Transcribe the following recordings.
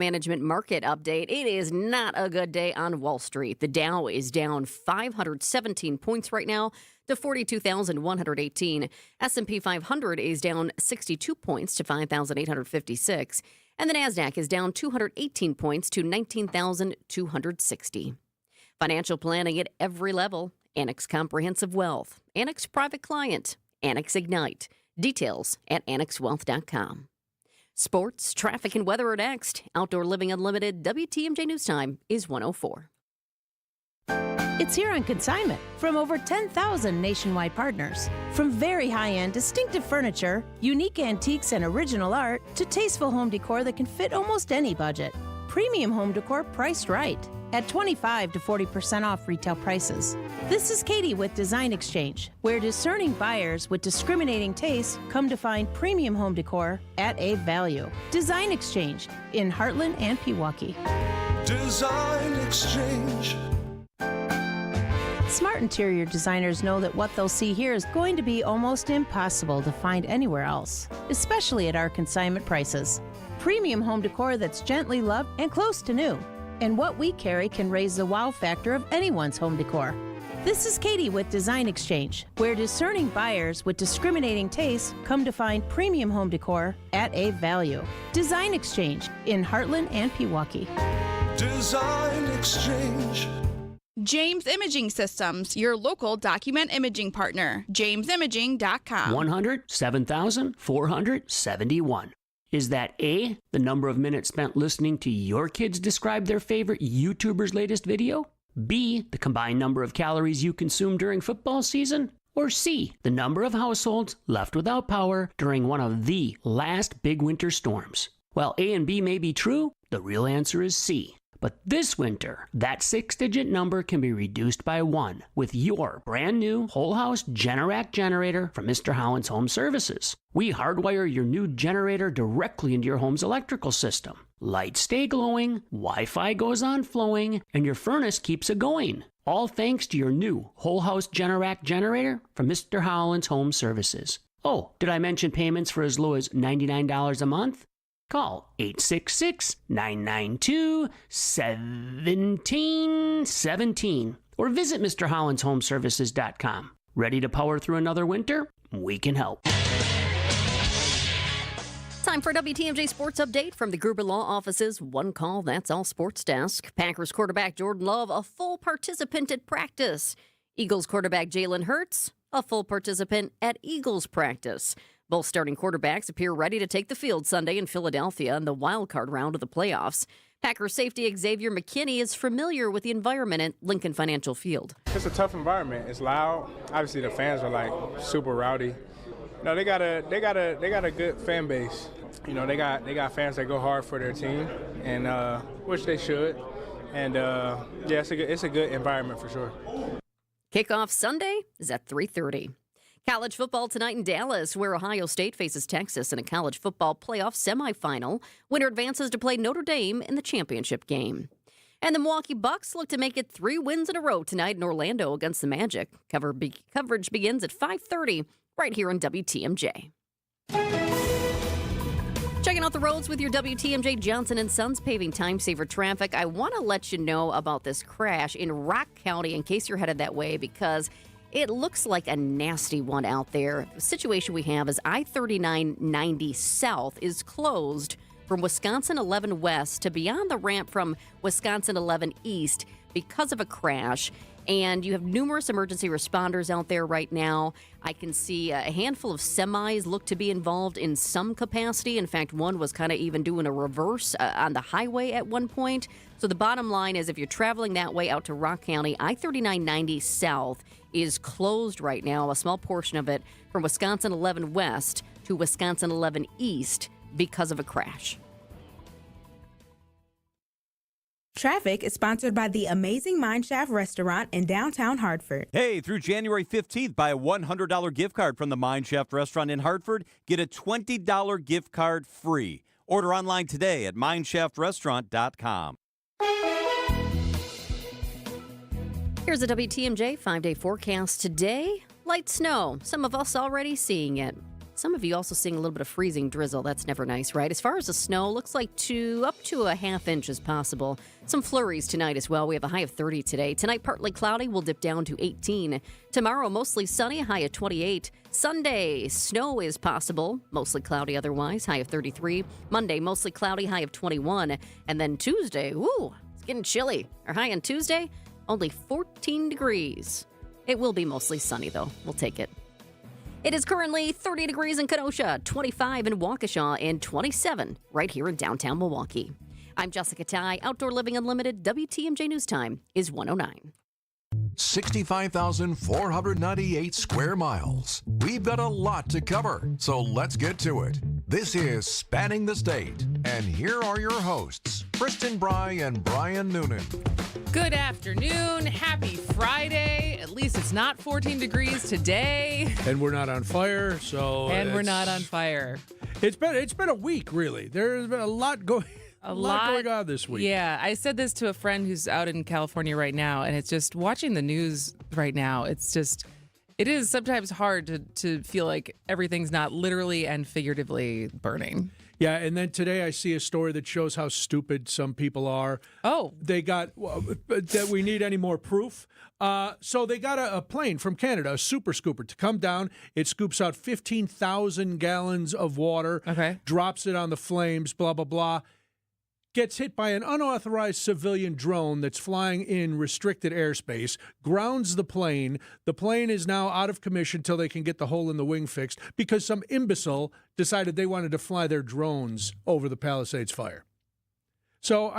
Management market update. It is not a good day on Wall Street. The Dow is down 517 points right now to 42,118. S&P 500 is down 62 points to 5,856. And the NASDAQ is down 218 points to 19,260. Financial planning at every level. Annex Comprehensive Wealth. Annex Private Client. Annex Ignite. Details at annexwealth.com. Sports, traffic, and weather are next. Outdoor Living Unlimited, WTMJ News Time is 104. It's here on consignment from over 10,000 nationwide partners. From very high-end, distinctive furniture, unique antiques, and original art, to tasteful home decor that can fit almost any budget. Premium home decor priced right at 25 to 40% off retail prices. This is Katie with Design Exchange, where discerning buyers with discriminating tastes come to find premium home decor at a value. Design Exchange in Heartland and Pewaukee. Design Exchange. Smart interior designers know that what they'll see here is going to be almost impossible to find anywhere else, especially at our consignment prices. Premium home decor that's gently loved and close to new. And what we carry can raise the wow factor of anyone's home decor. This is Katie with Design Exchange, where discerning buyers with discriminating tastes come to find premium home decor at a value. Design Exchange in Heartland and Pewaukee. Design Exchange. James Imaging Systems, your local document imaging partner. JamesImaging.com. 107,471. Is that A, the number of minutes spent listening to your kids describe their favorite YouTuber's latest video? B, the combined number of calories you consume during football season? Or C, the number of households left without power during one of the last big winter storms? While A and B may be true, the real answer is C. But this winter, that 6-digit number can be reduced by 1 with your brand new whole house Generac generator from Mr. Holland's Home Services. We hardwire your new generator directly into your home's electrical system. Lights stay glowing, Wi-Fi goes on flowing, and your furnace keeps it going. All thanks to your new whole house Generac generator from Mr. Holland's Home Services. Oh, did I mention payments for as low as $99 a month? Call 866-992-1717 or visit MrHollandsHomeservices.com. Ready to power through another winter? We can help. Time for a WTMJ Sports Update from the Gruber Law Office's One Call, That's All Sports Desk. Packers quarterback Jordan Love, a full participant at practice. Eagles quarterback Jalen Hurts, a full participant at Eagles practice. Both starting quarterbacks appear ready to take the field Sunday in Philadelphia in the wild-card round of the playoffs. Packers safety Xavier McKinney is familiar with the environment at Lincoln Financial Field. It's a tough environment. It's loud. Obviously, the fans are like super rowdy. No, they got a good fan base. You know, they got fans that go hard for their team, and which they should. And yeah, it's a good environment for sure. Kickoff Sunday is at 3:30. College football tonight in Dallas, where Ohio State faces Texas in a college football playoff semifinal. Winner advances to play Notre Dame in the championship game. And the Milwaukee Bucks look to make it 3 wins in a row tonight in Orlando against the Magic. Coverage begins at 5:30 right here on WTMJ. Checking out the roads with your WTMJ Johnson & Sons paving time-saver traffic. I want to let you know about this crash in Rock County in case you're headed that way, because it looks like a nasty one out there. The situation we have is I-3990 South is closed from Wisconsin 11 West to beyond the ramp from Wisconsin 11 East because of a crash. And you have numerous emergency responders out there right now. I can see a handful of semis look to be involved in some capacity. In fact, one was kind of even doing a reverse on the highway at one point. So the bottom line is if you're traveling that way out to Rock County, I-3990 South is closed right now, a small portion of it from Wisconsin 11 West to Wisconsin 11 East because of a crash. Traffic is sponsored by the Amazing Mine Shaft Restaurant in downtown Hartford. Hey, through January 15th, buy a $100 gift card from the Mine Shaft Restaurant in Hartford. Get a $20 gift card free. Order online today at mineshaftrestaurant.com. Here's a WTMJ 5-day forecast today. Light snow. Some of us already seeing it. Some of you also seeing a little bit of freezing drizzle. That's never nice, right? As far as the snow, looks like up to a half inch is possible. Some flurries tonight as well. We have a high of 30 today. Tonight, partly cloudy. We'll dip down to 18. Tomorrow, mostly sunny, high of 28. Sunday, snow is possible. Mostly cloudy otherwise, high of 33. Monday, mostly cloudy, high of 21. And then Tuesday, it's getting chilly. Our high on Tuesday, only 14 degrees. It will be mostly sunny, though. We'll take it. It is currently 30 degrees in Kenosha, 25 in Waukesha, and 27 right here in downtown Milwaukee. I'm Jessica Ty. Outdoor Living Unlimited. WTMJ News Time is 1:09. 65,498 square miles. We've got a lot to cover, so let's get to it. This is Spanning the State, and here are your hosts, Kristin, Brey, and Brian Noonan. Good afternoon. Happy Friday. At least it's not 14 degrees today. And we're not on fire, so... And we're not on fire. It's been a week, really. There's been a lot going on this week. Yeah, I said this to a friend who's out in California right now, and it's just watching the news right now. It is sometimes hard to feel like everything's not literally and figuratively burning. Yeah, and then today I see a story that shows how stupid some people are. Oh. They got that we need any more proof. So they got a plane from Canada, a super scooper, to come down. It scoops out 15,000 gallons of water, drops it on the flames, blah, blah, blah. Gets hit by an unauthorized civilian drone that's flying in restricted airspace, grounds the plane. The plane is now out of commission till they can get the hole in the wing fixed because some imbecile decided they wanted to fly their drones over the Palisades fire. So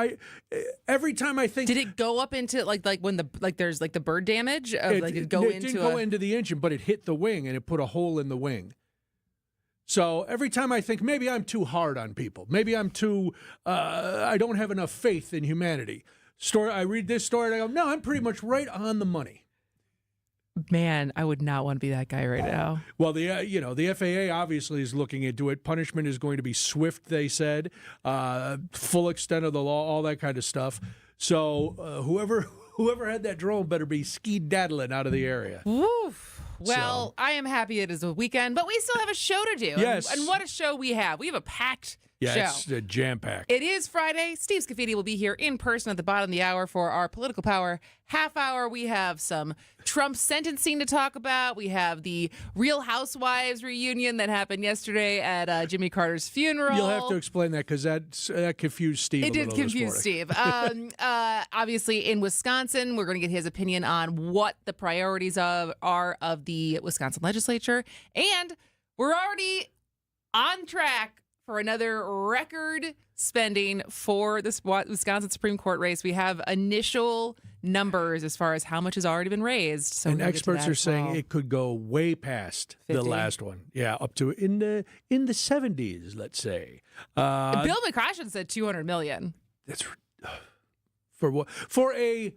every time I think, did it go up into like when there's the bird damage? It didn't go into the engine, but it hit the wing and it put a hole in the wing. So every time I think maybe I'm too hard on people, maybe I'm too, I don't have enough faith in humanity. I read this story and I go, no, I'm pretty much right on the money. Man, I would not want to be that guy right now. Well, the FAA obviously is looking into it. Punishment is going to be swift, they said, full extent of the law, all that kind of stuff. So whoever had that drone better be ski-daddling out of the area. Woof. Well, I am happy it is a weekend, but we still have a show to do. Yes. And what a show we have. We have a packed show. Yeah, it's jam-packed. It is Friday. Steve Scafidi will be here in person at the bottom of the hour for our Political Power half hour. We have some Trump sentencing to talk about. We have the Real Housewives reunion that happened yesterday at Jimmy Carter's funeral. You'll have to explain that because that confused Steve. It did confuse Steve. Obviously, in Wisconsin, we're going to get his opinion on what the priorities are of the Wisconsin legislature. And we're already on track for another record spending for the Wisconsin Supreme Court race. We have initial numbers as far as how much has already been raised. So and experts are saying it could go way past 50? The last one. Yeah, up to in the 70s, let's say. Bill McCrashen said $200 million. That's for what? For a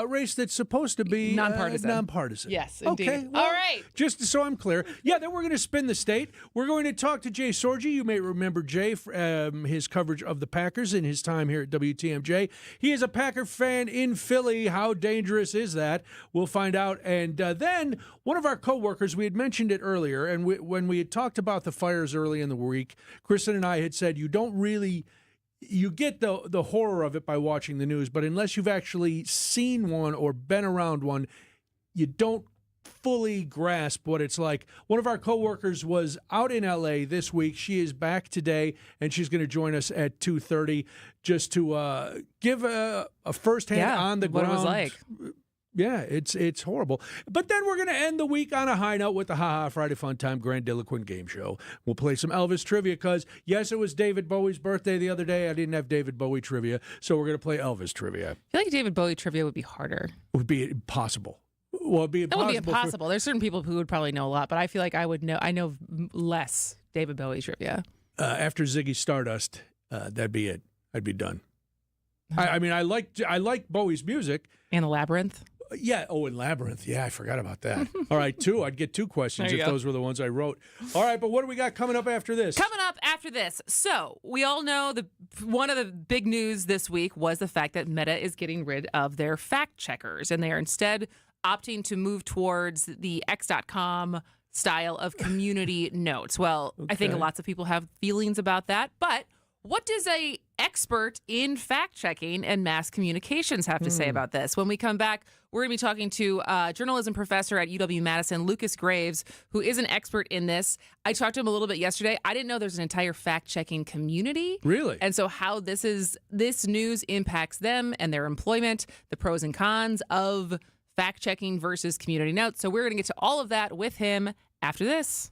race that's supposed to be nonpartisan. Yes, indeed. Okay, well, all right. Just so I'm clear. Yeah, then we're going to spin the state. We're going to talk to Jay Sorgi. You may remember Jay, his coverage of the Packers in his time here at WTMJ. He is a Packer fan in Philly. How dangerous is that? We'll find out. And then one of our coworkers, we had mentioned it earlier, and when we had talked about the fires early in the week, Kristin and I had said you get the horror of it by watching the news, but unless you've actually seen one or been around one, you don't fully grasp what it's like. One of our coworkers was out in L.A. this week. She is back today, and she's going to join us at 2:30 just to give a firsthand on the ground. What it was like. Yeah, it's horrible. But then we're going to end the week on a high note with the Ha Ha Friday Fun Time Grandiloquent Game Show. We'll play some Elvis trivia because, yes, it was David Bowie's birthday the other day. I didn't have David Bowie trivia, so we're going to play Elvis trivia. I feel like David Bowie trivia would be harder. It would be impossible. Well, it'd be impossible. It would be impossible. There's certain people who would probably know a lot, but I feel like I know less David Bowie trivia. After Ziggy Stardust, that'd be it. I'd be done. I mean, I like Bowie's music. And the Labyrinth. Yeah. Oh, and Labyrinth. Yeah, I forgot about that. All right, I'd get two questions if those were the ones I wrote. All right, but what do we got coming up after this? Coming up after this. So we all know one of the big news this week was the fact that Meta is getting rid of their fact checkers, and they are instead opting to move towards the X.com style of community notes. Well, I think lots of people have feelings about that, but what does a expert in fact-checking and mass communications have to say about this? When we come back, we're going to be talking to a journalism professor at UW-Madison, Lucas Graves, who is an expert in this. I talked to him a little bit yesterday. I didn't know there's an entire fact-checking community. Really? And so how this news impacts them and their employment, the pros and cons of fact-checking versus community notes. So we're going to get to all of that with him after this.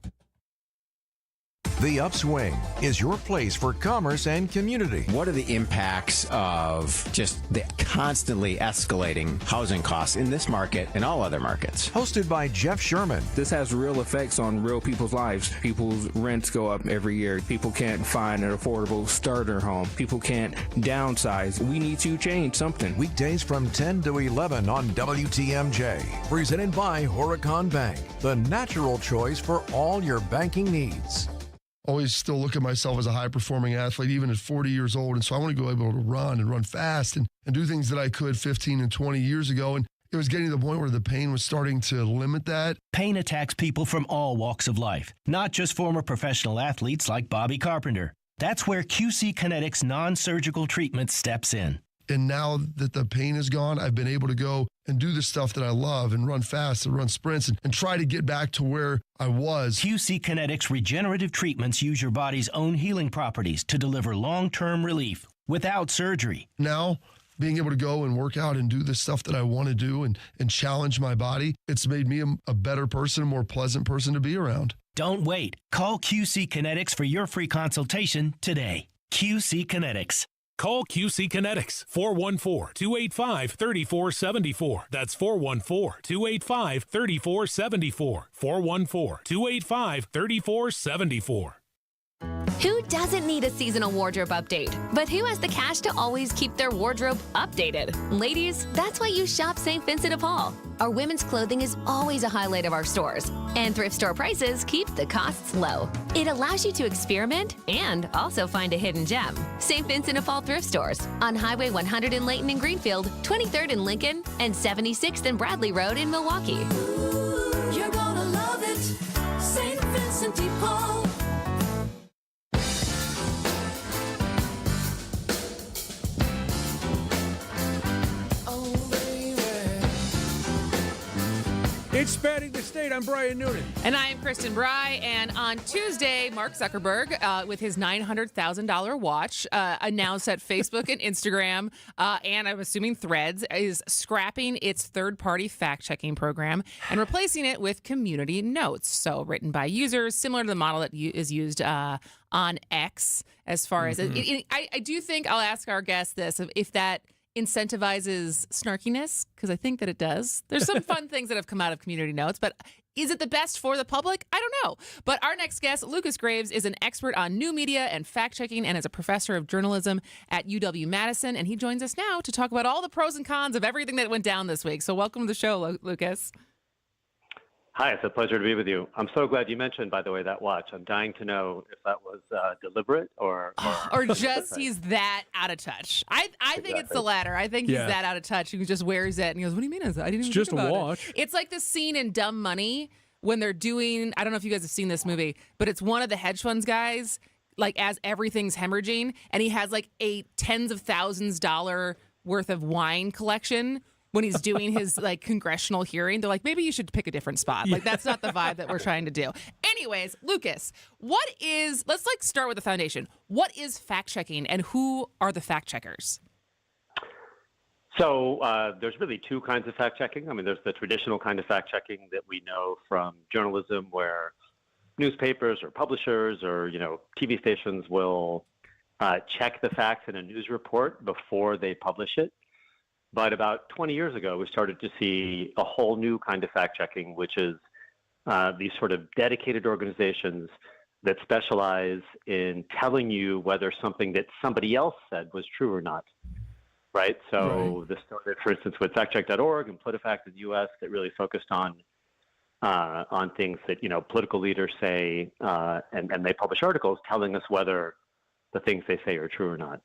The Upswing is your place for commerce and community. What are the impacts of just the constantly escalating housing costs in this market and all other markets? Hosted by Jeff Sherman. This has real effects on real people's lives. People's rents go up every year. People can't find an affordable starter home. People can't downsize. We need to change something. Weekdays from 10 to 11 on WTMJ. Presented by Horicon Bank, the natural choice for all your banking needs. Always still look at myself as a high-performing athlete, even at 40 years old. And so I want to go able to run and run fast and do things that I could 15 and 20 years ago. And it was getting to the point where the pain was starting to limit that. Pain attacks people from all walks of life, not just former professional athletes like Bobby Carpenter. That's where QC Kinetics non-surgical treatment steps in. And now that the pain is gone, I've been able to go and do the stuff that I love and run fast and run sprints and try to get back to where I was. QC Kinetics regenerative treatments use your body's own healing properties to deliver long-term relief without surgery. Now, being able to go and work out and do the stuff that I want to do and challenge my body, it's made me a better person, a more pleasant person to be around. Don't wait. Call QC Kinetics for your free consultation today. QC Kinetics. Call QC Kinetics, 414-285-3474. That's 414-285-3474. 414-285-3474. Who doesn't need a seasonal wardrobe update? But who has the cash to always keep their wardrobe updated? Ladies, that's why you shop St. Vincent de Paul. Our women's clothing is always a highlight of our stores, and thrift store prices keep the costs low. It allows you to experiment and also find a hidden gem. St. Vincent de Paul thrift stores on Highway 100 in Layton and Greenfield, 23rd in Lincoln, and 76th and Bradley Road in Milwaukee. Ooh, you're gonna love it, St. Vincent de Paul. It's Spanning the State. I'm Brian Noonan. And I am Kristin Brey. And on Tuesday, Mark Zuckerberg, with his $900,000 watch, announced that Facebook and Instagram, and I'm assuming Threads, is scrapping its third-party fact-checking program and replacing it with community notes. So written by users, similar to the model that is used on X. As far as I do think I'll ask our guest this: if that incentivizes snarkiness, because I think that it does. There's some fun things that have come out of community notes, but is it the best for the public? I don't know. But our next guest, Lucas Graves, is an expert on new media and fact-checking and is a professor of journalism at UW-Madison, and he joins us now to talk about all the pros and cons of everything that went down this week. So welcome to the show, Lucas. Hi, it's a pleasure to be with you. I'm so glad you mentioned, by the way, that watch. I'm dying to know if that was deliberate or just he's that out of touch. I think it's the latter. I think he's that out of touch. He just wears it and he goes, "What do you mean? I didn't even It's just think about a watch." It's like the scene in Dumb Money when they're doing. I don't know if you guys have seen this movie, but it's one of the hedge funds guys, like as everything's hemorrhaging, and he has like a tens of thousands dollar worth of wine collection. When he's doing his like congressional hearing, they're like, maybe you should pick a different spot. Like that's not the vibe that we're trying to do. Anyways, Lucas, let's like start with the foundation. What is fact checking and who are the fact checkers? So there's really two kinds of fact checking. I mean, there's the traditional kind of fact checking that we know from journalism where newspapers or publishers or, TV stations will check the facts in a news report before they publish it. But about 20 years ago, we started to see a whole new kind of fact-checking, which is these sort of dedicated organizations that specialize in telling you whether something that somebody else said was true or not, right? So this started, for instance, with factcheck.org and PolitiFact in the U.S. that really focused on things that, political leaders say, and they publish articles telling us whether the things they say are true or not.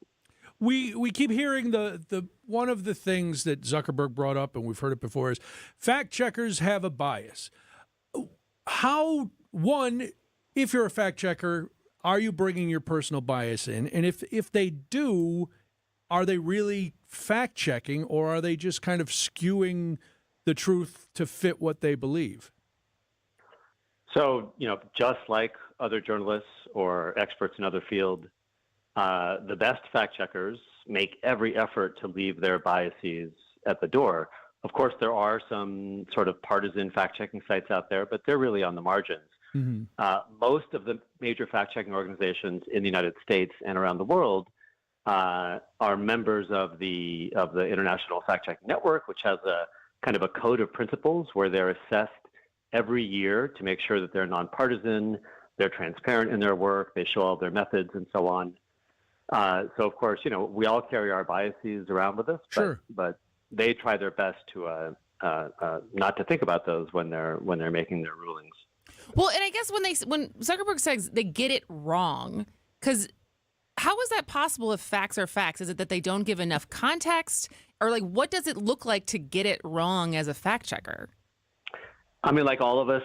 We keep hearing the one of the things that Zuckerberg brought up, and we've heard it before, is fact checkers have a bias. how, one, if you're a fact checker, are you bringing your personal bias in? And if they do, are they really fact checking, or are they just kind of skewing the truth to fit what they believe? So, just like other journalists or experts in other fields, the best fact checkers make every effort to leave their biases at the door. Of course, there are some sort of partisan fact-checking sites out there, but they're really on the margins. Mm-hmm. Most of the major fact-checking organizations in the United States and around the world are members of the International Fact-Checking Network, which has a kind of a code of principles where they're assessed every year to make sure that they're nonpartisan, they're transparent in their work, they show all their methods, and so on. So, of course, we all carry our biases around with us, but they try their best to not to think about those when they're making their rulings. Well, and I guess when Zuckerberg says they get it wrong, because how is that possible if facts are facts? Is it that they don't give enough context, or like what does it look like to get it wrong as a fact checker? I mean, like all of us,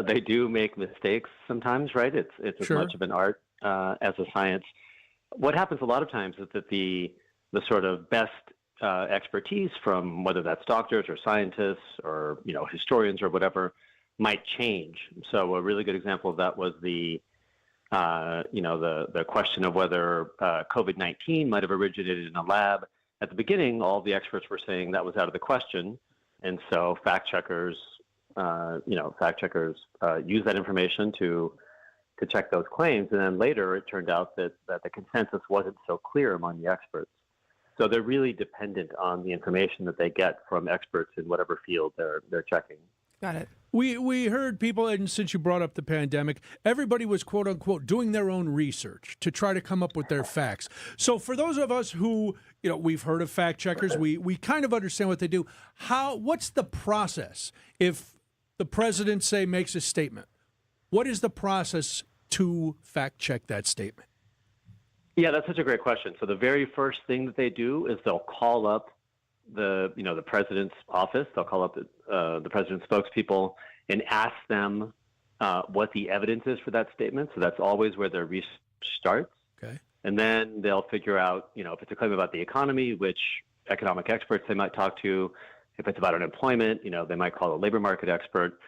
they do make mistakes sometimes, right? It's as much of an art as a science. What happens a lot of times is that the sort of best expertise from whether that's doctors or scientists or historians or whatever might change. So a really good example of that was the question of whether COVID-19 might have originated in a lab. At the beginning, all the experts were saying that was out of the question, and so fact checkers use that information to check those claims. And then later, it turned out that the consensus wasn't so clear among the experts. So they're really dependent on the information that they get from experts in whatever field they're checking. Got it. We heard people, and since you brought up the pandemic, everybody was, quote unquote, doing their own research to try to come up with their facts. So for those of us who, we've heard of fact checkers, we kind of understand what they do. What's the process if the president, say, makes a statement? What is the process to fact check that statement? Yeah, that's such a great question. So the very first thing that they do is they'll call up the president's office. They'll call up the president's spokespeople and ask them what the evidence is for that statement. So that's always where their research starts. Okay. And then they'll figure out, if it's a claim about the economy, which economic experts they might talk to. If it's about unemployment, they might call a labor market expert.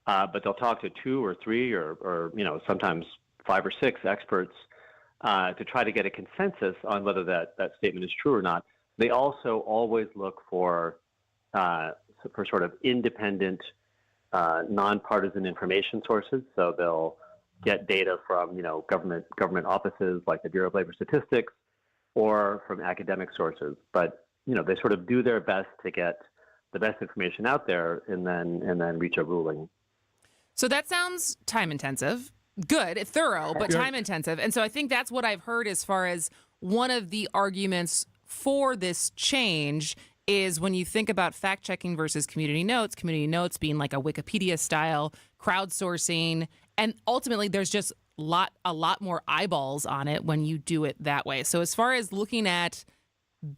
But they'll talk to 2 or 3 or sometimes 5 or 6 experts to try to get a consensus on whether that statement is true or not. They also always look for sort of independent, nonpartisan information sources. So they'll get data from government offices like the Bureau of Labor Statistics, or from academic sources. But they sort of do their best to get the best information out there and then reach a ruling. So that sounds time intensive. Good, thorough, but time intensive. And so I think that's what I've heard as far as one of the arguments for this change is when you think about fact checking versus community notes being like a Wikipedia style, crowdsourcing, and ultimately there's just a lot more eyeballs on it when you do it that way. So as far as looking at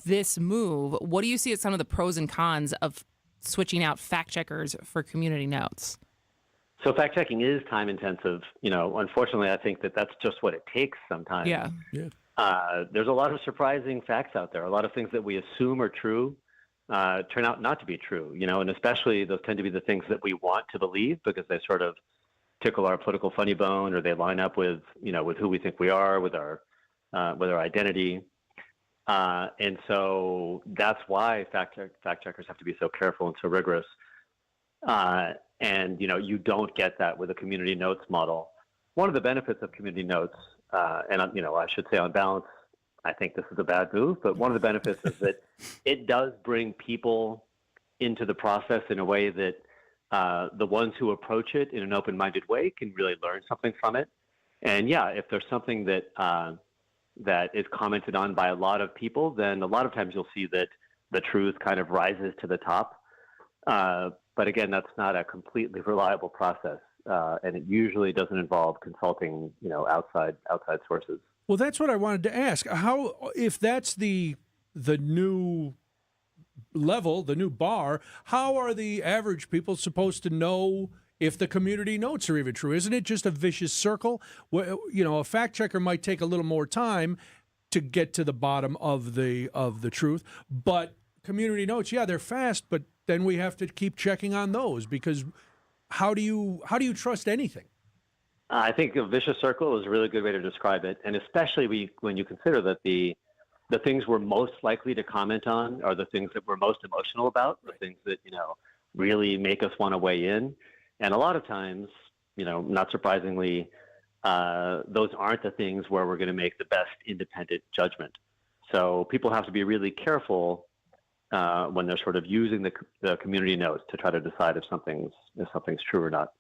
this move, what do you see as some of the pros and cons of switching out fact checkers for community notes? So fact checking is time intensive. Unfortunately, I think that's just what it takes sometimes. Yeah. There's a lot of surprising facts out there. A lot of things that we assume are true turn out not to be true. And especially those tend to be the things that we want to believe because they sort of tickle our political funny bone, or they line up with who we think we are, with our identity. And so that's why fact checkers have to be so careful and so rigorous. And you don't get that with a community notes model. One of the benefits of community notes, and I should say on balance, I think this is a bad move, but one of the benefits is that it does bring people into the process in a way that the ones who approach it in an open-minded way can really learn something from it. And if there's something that is commented on by a lot of people, then a lot of times you'll see that the truth kind of rises to the top. But again, that's not a completely reliable process, and it usually doesn't involve consulting, outside sources. Well, that's what I wanted to ask. How, if that's the new level, the new bar, how are the average people supposed to know if the community notes are even true. Isn't it just a vicious circle? A fact checker might take a little more time to get to the bottom of the truth, but community notes, yeah, they're fast, but then we have to keep checking on those, because how do you trust anything? I think a vicious circle is a really good way to describe it, and especially when you consider that the things we're most likely to comment on are the things that we're most emotional about, the things that really make us want to weigh in, and a lot of times, not surprisingly, those aren't the things where we're going to make the best independent judgment. So people have to be really careful when they're sort of using the community notes to try to decide if something's true or not.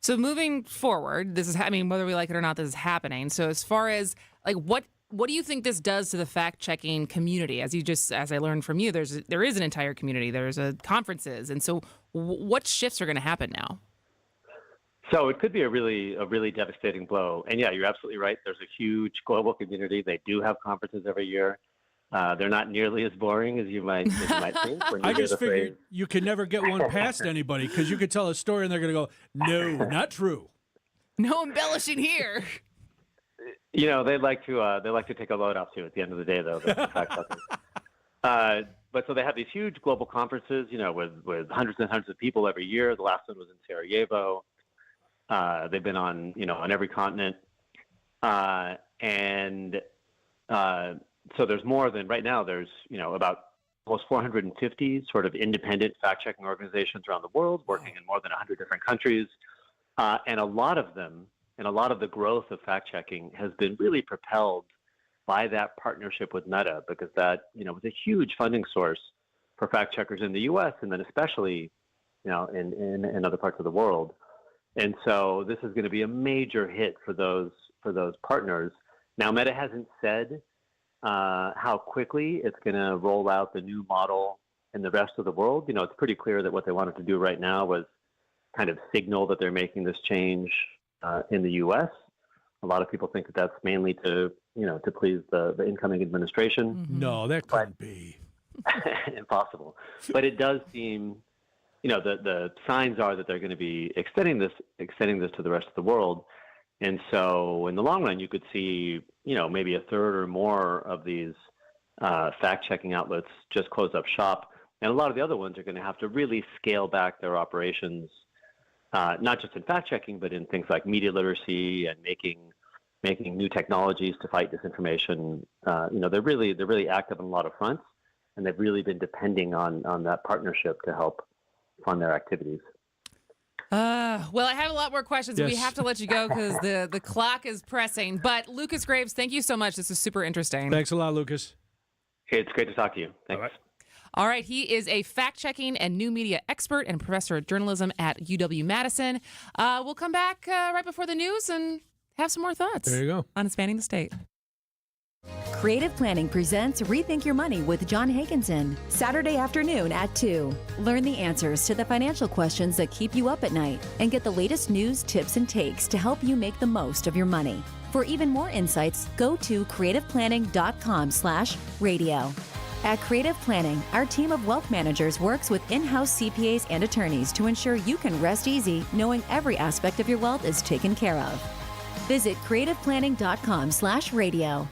So moving forward, whether we like it or not, this is happening. So as far as what do you think this does to the fact-checking community? As I learned from you, there is an entire community. There's conferences, and so what shifts are going to happen now? So it could be a really devastating blow. And yeah, you're absolutely right. There's a huge global community. They do have conferences every year. They're not nearly as boring as you might think. I just figured you can never get one past anybody, because you could tell a story and they're going to go, no, not true. No embellishing here. They like to take a load off too. At the end of the day, though, but so they have these huge global conferences, with hundreds and hundreds of people every year. The last one was in Sarajevo. They've been on every continent, so there's more than right now. There's about almost 450 sort of independent fact-checking organizations around the world, working in more than 100 different countries, and a lot of them. And a lot of the growth of fact-checking has been really propelled by that partnership with Meta, because that, was a huge funding source for fact-checkers in the U.S. and then especially, in other parts of the world. And so this is going to be a major hit for those partners. Now, Meta hasn't said how quickly it's going to roll out the new model in the rest of the world. It's pretty clear that what they wanted to do right now was kind of signal that they're making this change in the U.S. A lot of people think that that's mainly to please the incoming administration. Mm-hmm. No, that couldn't be. Impossible. But it does seem, the signs are that they're going to be extending this to the rest of the world. And so in the long run, you could see, maybe a third or more of these fact-checking outlets just close up shop. And a lot of the other ones are going to have to really scale back their operations, not just in fact-checking, but in things like media literacy and making new technologies to fight disinformation. They're really active on a lot of fronts, and they've really been depending on that partnership to help fund their activities. Well, I have a lot more questions. Yes. We have to let you go because the clock is pressing. But Lucas Graves, thank you so much. This is super interesting. Thanks a lot, Lucas. Hey, it's great to talk to you. Thanks. All right. He is a fact-checking and new media expert and professor of journalism at UW-Madison. We'll come back right before the news and have some more thoughts. There you go. On Spanning the State. Creative Planning presents Rethink Your Money with John Hagenson, Saturday afternoon at 2. Learn the answers to the financial questions that keep you up at night and get the latest news, tips, and takes to help you make the most of your money. For even more insights, go to creativeplanning.com/radio. At Creative Planning, our team of wealth managers works with in-house CPAs and attorneys to ensure you can rest easy knowing every aspect of your wealth is taken care of. Visit creativeplanning.com/radio.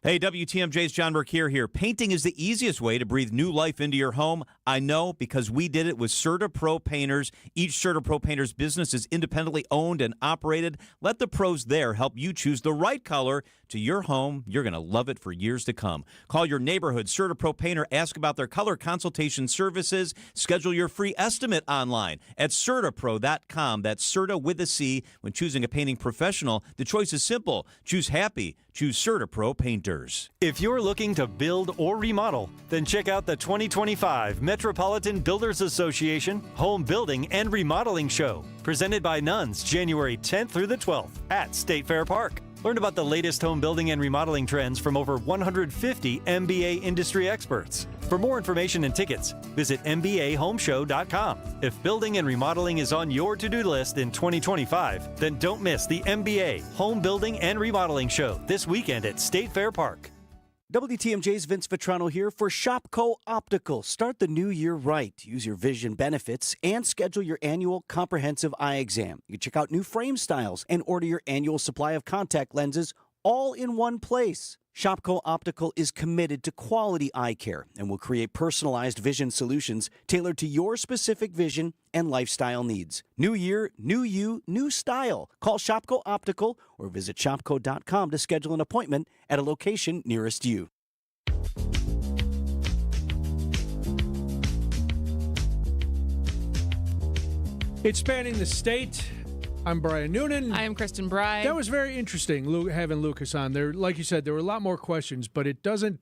Hey, WTMJ's John Mercure here. Painting is the easiest way to breathe new life into your home. I know because we did it with CertaPro Painters. Each CertaPro Painters business is independently owned and operated. Let the pros there help you choose the right color to your home. You're going to love it for years to come. Call your neighborhood CertaPro Painter. Ask about their color consultation services. Schedule your free estimate online at CertaPro.com. That's Certa with a C. When choosing a painting professional, the choice is simple. Choose happy. Choose CertaPro Painters. If you're looking to build or remodel, then check out the 2025 Metropolitan Builders Association Home Building and Remodeling Show, presented by Nuns, January 10th through the 12th at State Fair Park. Learn about the latest home building and remodeling trends from over 150 MBA industry experts. For more information and tickets, visit mbahomeshow.com. If building and remodeling is on your to-do list in 2025, then don't miss the MBA Home Building and Remodeling Show this weekend at State Fair Park. WTMJ's Vince Vitrano here for Shopco Optical. Start the new year right. Use your vision benefits and schedule your annual comprehensive eye exam. You can check out new frame styles and order your annual supply of contact lenses all in one place. Shopco Optical is committed to quality eye care and will create personalized vision solutions tailored to your specific vision and lifestyle needs. New year, new you, new style. Call Shopco Optical or visit shopco.com to schedule an appointment at a location nearest you. It's Spanning the State. I'm Brian Noonan. I am Kristin Brey. That was very interesting, having Lucas on there. Like you said, there were a lot more questions, but it doesn't.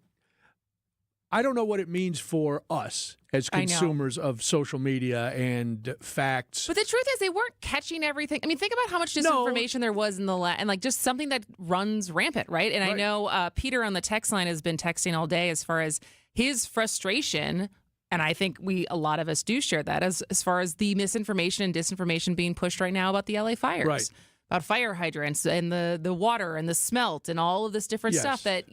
I don't know what it means for us as consumers of social media and facts. But the truth is, they weren't catching everything. I mean, think about how much disinformation there was in the and like just something that runs rampant, right? And I know Peter on the text line has been texting all day as far as his frustration. And I think a lot of us do share that as far as the misinformation and disinformation being pushed right now about the LA fires. Right. About fire hydrants and the water and the smelt and all of this different stuff that,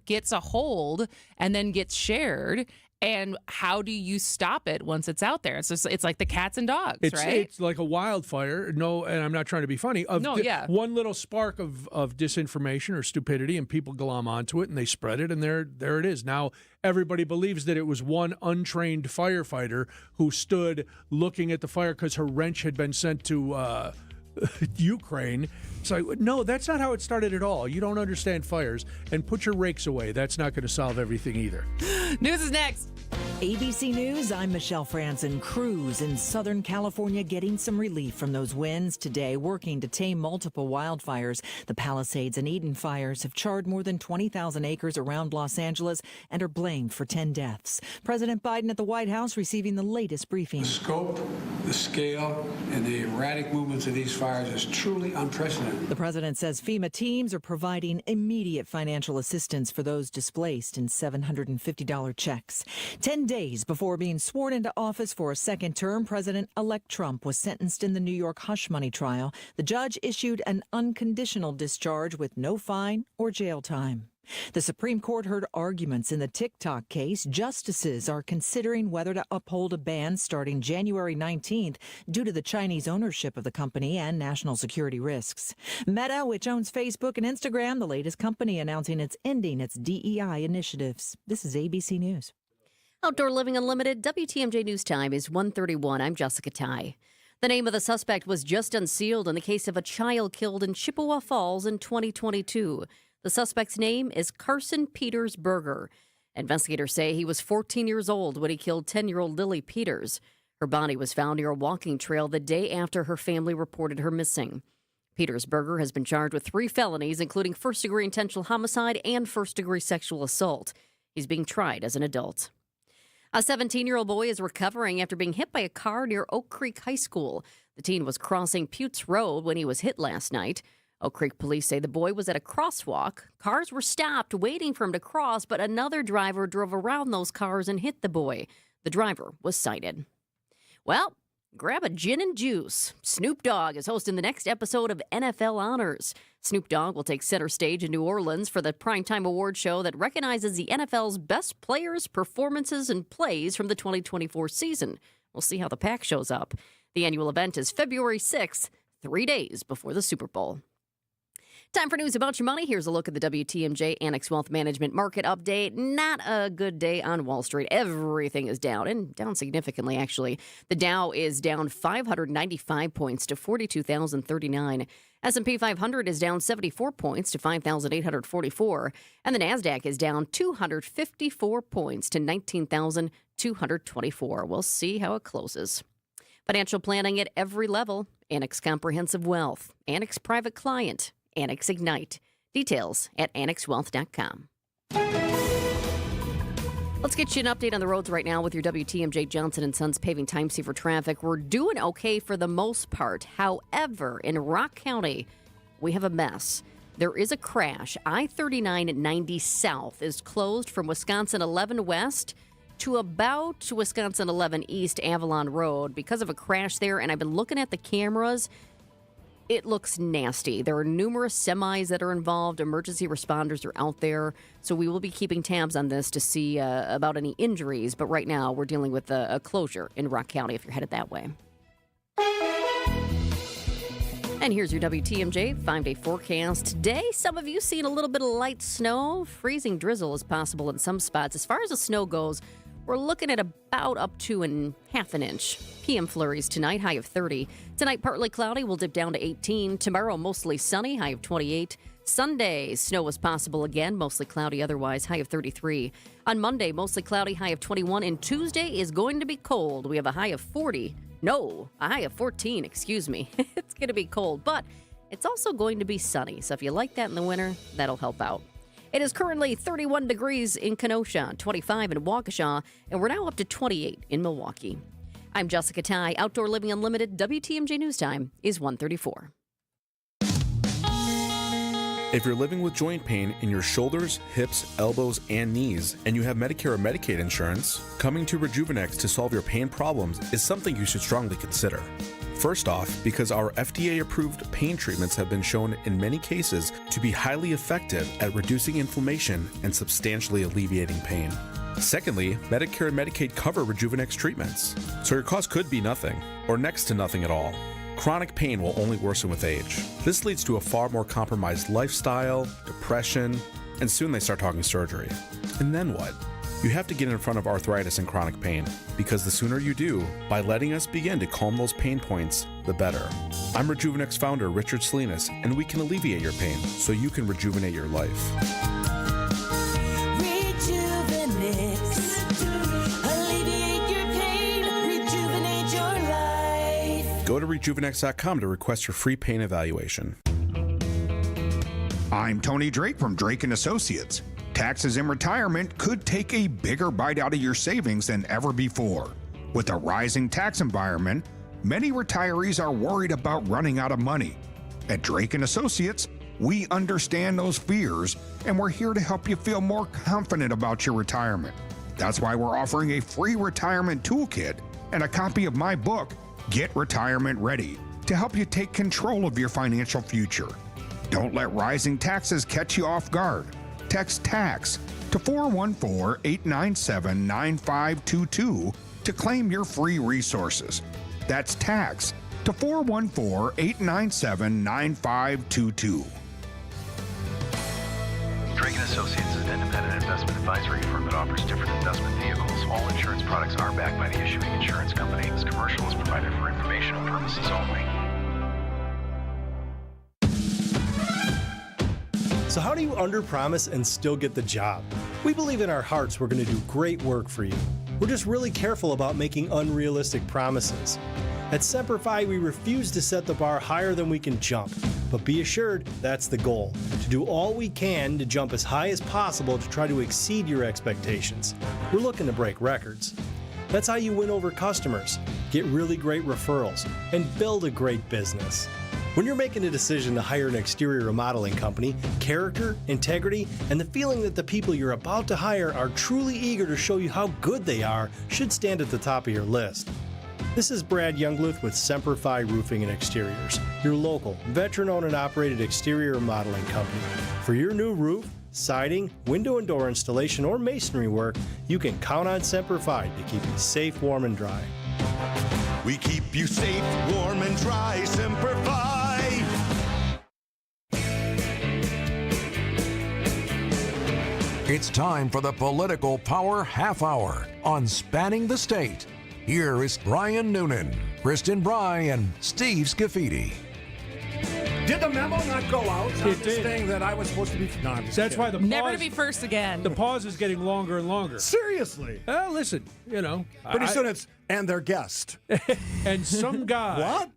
gets a hold and then gets shared. And how do you stop it once it's out there? It's like the cats and dogs, right? It's like a wildfire. No, and I'm not trying to be funny. One little spark of disinformation or stupidity, and people glom onto it, and they spread it, and there it is. Now everybody believes that it was one untrained firefighter who stood looking at the fire because her wrench had been sent to Ukraine. It's like, no, that's not how it started at all. You don't understand fires. And put your rakes away. That's not going to solve everything either. News is next. ABC News, I'm Michelle Franzen. Crews in Southern California getting some relief from those winds today, working to tame multiple wildfires. The Palisades and Eden fires have charred more than 20,000 acres around Los Angeles and are blamed for 10 deaths. President Biden at the White House receiving the latest briefing. The scope, the scale, and the erratic movements of these fires is truly unprecedented. The president says FEMA teams are providing immediate financial assistance for those displaced in $750 checks. 10 days before being sworn into office for a second term, President-elect Trump was sentenced in the New York hush money trial. The judge issued an unconditional discharge with no fine or jail time. The Supreme Court heard arguments in the TikTok case. Justices are considering whether to uphold a ban starting January 19th due to the Chinese ownership of the company and national security risks. Meta, which owns Facebook and Instagram, the latest company announcing it's ending its DEI initiatives. This is ABC News. Outdoor Living Unlimited, WTMJ News Time is 1:31. I'm Jessica Ty. The name of the suspect was just unsealed in the case of a child killed in Chippewa Falls in 2022. The suspect's name is Carson Peters Berger. Investigators say he was 14 years old when he killed 10-year-old Lily Peters. Her body was found near a walking trail the day after her family reported her missing. Peters Berger has been charged with 3 felonies, including first-degree intentional homicide and first-degree sexual assault. He's being tried as an adult. A 17-year-old boy is recovering after being hit by a car near Oak Creek High School. The teen was crossing Putes Road when he was hit last night. Oak Creek police say the boy was at a crosswalk. Cars were stopped waiting for him to cross, but another driver drove around those cars and hit the boy. The driver was cited. Well, grab a gin and juice. Snoop Dogg is hosting the next episode of NFL Honors. Snoop Dogg will take center stage in New Orleans for the primetime award show that recognizes the NFL's best players, performances, and plays from the 2024 season. We'll see how the pack shows up. The annual event is February 6th, 3 days before the Super Bowl. Time for news about your money. Here's a look at the WTMJ Annex Wealth Management Market Update. Not a good day on Wall Street. Everything is down, and down significantly, actually. The Dow is down 595 points to 42,039. S&P 500 is down 74 points to 5,844. And the NASDAQ is down 254 points to 19,224. We'll see how it closes. Financial planning at every level. Annex Comprehensive Wealth. Annex Private Client. Annex Ignite. Details at annexwealth.com. Let's get you an update on the roads right now with your WTMJ Johnson & Sons paving time saver traffic. We're doing okay for the most part. However, in Rock County, we have a mess. There is a crash. I-39-90 South is closed from Wisconsin 11 West to about Wisconsin 11 East Avalon Road because of a crash there. And I've been looking at the cameras. it looks nasty. There are numerous semis that are involved. Emergency responders are out there. So we will be keeping tabs on this to see about any injuries. But right now, we're dealing with a closure in Rock County if you're headed that way. And here's your WTMJ 5-day forecast. Today, some of you seeing a little bit of light snow. Freezing drizzle is possible in some spots. As far as the snow goes, we're looking at about up to ½ an inch. PM flurries tonight, high of 30. Tonight, partly cloudy, will dip down to 18. Tomorrow, mostly sunny, high of 28. Sunday, snow is possible again, mostly cloudy otherwise, high of 33. On Monday, mostly cloudy, high of 21. And Tuesday is going to be cold. We have a high of 40. No, a high of 14, excuse me. It's going to be cold, but it's also going to be sunny. So if you like that in the winter, that'll help out. It is currently 31 degrees in Kenosha, 25 in Waukesha, and we're now up to 28 in Milwaukee. I'm Jessica Ty. Outdoor Living Unlimited. WTMJ News Time is 1:34. If you're living with joint pain in your shoulders, hips, elbows, and knees, and you have Medicare or Medicaid insurance, coming to Rejuvenex to solve your pain problems is something you should strongly consider. First off, because our FDA-approved pain treatments have been shown in many cases to be highly effective at reducing inflammation and substantially alleviating pain. Secondly, Medicare and Medicaid cover Rejuvenex treatments, so your cost could be nothing, or next to nothing at all. Chronic pain will only worsen with age. This leads to a far more compromised lifestyle, depression, and soon they start talking surgery. And then what? You have to get in front of arthritis and chronic pain, because the sooner you do, by letting us begin to calm those pain points, the better. I'm Rejuvenex founder Richard Salinas, and we can alleviate your pain so you can rejuvenate your life. Go to rejuvenex.com to request your free pain evaluation. I'm Tony Drake from Drake & Associates. Taxes in retirement could take a bigger bite out of your savings than ever before. With a rising tax environment, many retirees are worried about running out of money. At Drake & Associates, we understand those fears, and we're here to help you feel more confident about your retirement. That's why we're offering a free retirement toolkit and a copy of my book, Get Retirement Ready, to help you take control of your financial future. Don't let rising taxes catch you off guard. Text TAX to 414-897-9522 to claim your free resources. That's TAX to 414-897-9522. Drake & Associates is an independent investment advisory firm that offers different investment vehicles. All insurance products are backed by the issuing insurance company. This commercial is provided for informational purposes only. So how do you underpromise and still get the job? We believe in our hearts we're going to do great work for you. We're just really careful about making unrealistic promises. At Semperfi, we refuse to set the bar higher than we can jump. But be assured, that's the goal, to do all we can to jump as high as possible to try to exceed your expectations. We're looking to break records. That's how you win over customers, get really great referrals, and build a great business. When you're making a decision to hire an exterior remodeling company, character, integrity, and the feeling that the people you're about to hire are truly eager to show you how good they are should stand at the top of your list. This is Brad Youngluth with Semperfi Roofing and Exteriors, your local, veteran-owned and operated exterior remodeling company. For your new roof, siding, window and door installation, or masonry work, you can count on Semperfi to keep you safe, warm, and dry. We keep you safe, warm, and dry, Semperfi. It's time for the Political Power Half Hour on Spanning the State. Here is Brian Noonan, Kristin Brey, and Steve Scafidi. Did the memo not go out on this thing that I was supposed to be? No, I'm just That's kidding. why the Never pause- to be first again. The pause is getting longer and longer. Seriously. Listen, Pretty soon it's, and their guest. and some guy. What?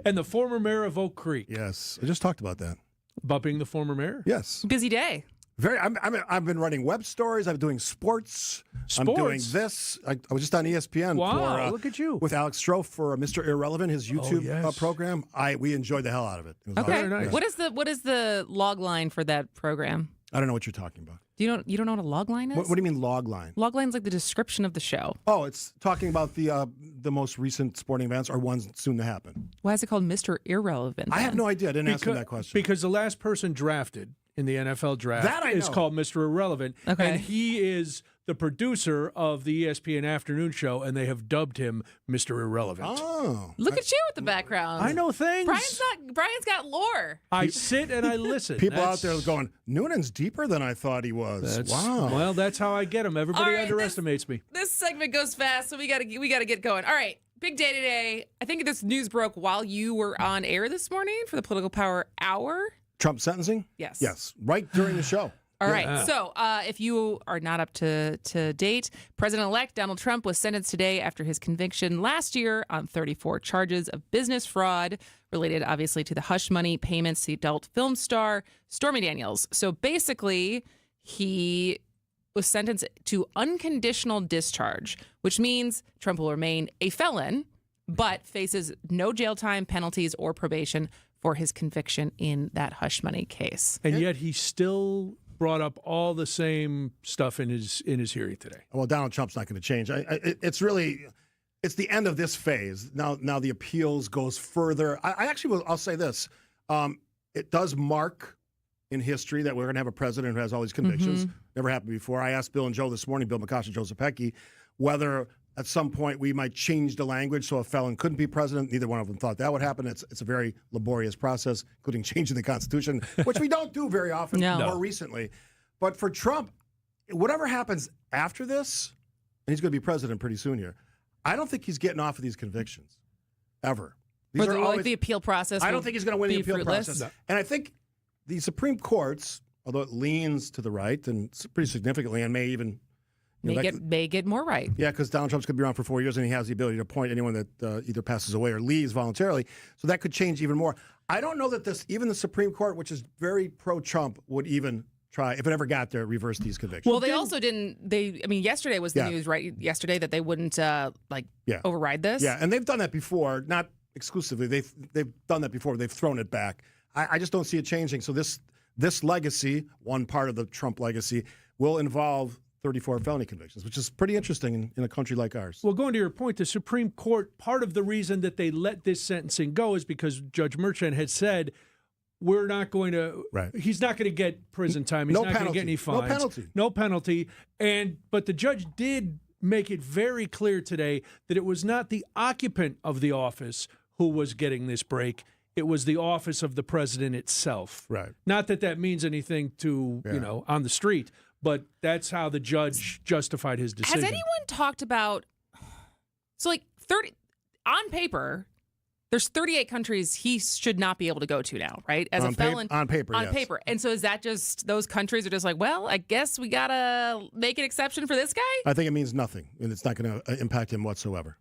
And the former mayor of Oak Creek. Yes, I just talked about that. About being the former mayor? Yes. Busy day. I've been running web stories. I'm doing sports. I'm doing this. I was just on ESPN. Wow, look at you. With Alex Strofe for Mr. Irrelevant, his YouTube program. We enjoyed the hell out of it. It was Okay. awesome. Very nice. What is the log line for that program? I don't know what you're talking about. You don't know what a log line is? What do you mean log line? Log line's like the description of the show. Oh, it's talking about the most recent sporting events or ones soon to happen. Why is it called Mr. Irrelevant? I have no idea. I didn't ask him that question. Because the last person drafted in the NFL draft That I is know. called Mr. Irrelevant. Okay. And he is the producer of the ESPN afternoon show, and they have dubbed him Mr. Irrelevant. Oh. Look at you with the background. I know things. Brian's got lore. I sit and I listen. People out there going, Noonan's deeper than I thought he was. Wow. Well, that's how I get him. Everybody All right, underestimates me. This segment goes fast, so we gotta get going. All right, big day today. I think this news broke while you were on air this morning for the Political Power Hour. Trump sentencing? Yes. Yes, right during the show. All right. So if you are not up to date, President-elect Donald Trump was sentenced today after his conviction last year on 34 charges of business fraud related, obviously, to the hush money payments to the adult film star Stormy Daniels. So basically, he was sentenced to unconditional discharge, which means Trump will remain a felon, but faces no jail time, penalties, or probation for his conviction in that hush money case. And yet he still brought up all the same stuff in his hearing today. Well, Donald Trump's not going to change. It's the end of this phase. Now the appeals goes further. I'll say this. It does mark in history that we're going to have a president who has all these convictions. Never happened before. I asked Bill and Joe this morning, Bill McCosh and Joe Zepecki, whether at some point we might change the language so a felon couldn't be president. Neither one of them thought that would happen. It's a very laborious process, including changing the Constitution, which we don't do very often or recently. But for Trump, whatever happens after this, and he's going to be president pretty soon here, I don't think he's getting off of these convictions, ever. These are always, the appeal process. I don't think he's going to win the appeal fruitless. process. No. And I think the Supreme Courts, although it leans to the right and pretty significantly and may even... May get more right. Yeah, because Donald Trump's going to be around for 4 years, and he has the ability to appoint anyone that either passes away or leaves voluntarily. So that could change even more. I don't know that even the Supreme Court, which is very pro-Trump, would even try, if it ever got there, reverse these convictions. Well, they also didn't. Yesterday was the news, right? Yesterday that they wouldn't override this. Yeah, and they've done that before, not exclusively. They've done that before. They've thrown it back. I just don't see it changing. So this legacy, one part of the Trump legacy, will involve 34 felony convictions, which is pretty interesting in a country like ours. Well, going to your point, the Supreme Court, part of the reason that they let this sentencing go is because Judge Merchant had said, we're not going to, he's not going to get prison time. He's not going to get any fines. No penalty. But the judge did make it very clear today that it was not the occupant of the office who was getting this break. It was the office of the president itself. Right. Not that means anything to, on the street. But that's how the judge justified his decision. Has anyone talked about, 30, on paper, there's 38 countries he should not be able to go to now, right? As a felon. On paper, On yes. paper. And so is that just, those countries are just like, well, I guess we got to make an exception for this guy? I think it means nothing, and it's not going to impact him whatsoever.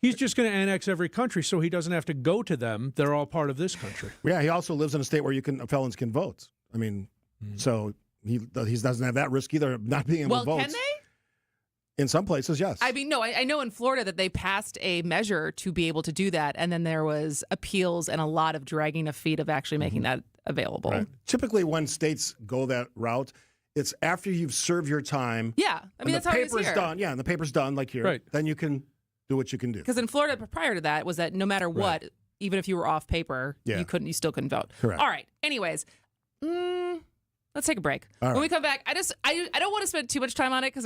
He's just going to annex every country so he doesn't have to go to them. They're all part of this country. Yeah, he also lives in a state where felons can vote. I mean, so... He doesn't have that risk either, not being able to vote. Well, can they? In some places, yes. I mean, no, I know in Florida that they passed a measure to be able to do that, and then there was appeals and a lot of dragging of feet of actually making that available. Right. Typically, when states go that route, it's after you've served your time. Yeah, I mean, that's how it is here. Done. Yeah, and the paper's done, like here. Right. Then you can do what you can do. Because in Florida, prior to that, was that no matter what, even if you were off paper, you still couldn't vote. Correct. All right. Anyways. Let's take a break. When we come back, I don't want to spend too much time on it because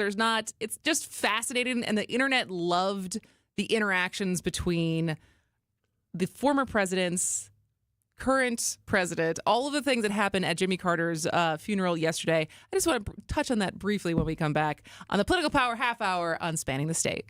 it's just fascinating, and the internet loved the interactions between the former president's current president, all of the things that happened at Jimmy Carter's funeral yesterday. I just want to touch on that briefly when we come back on the Political Power Half Hour on Spanning the State.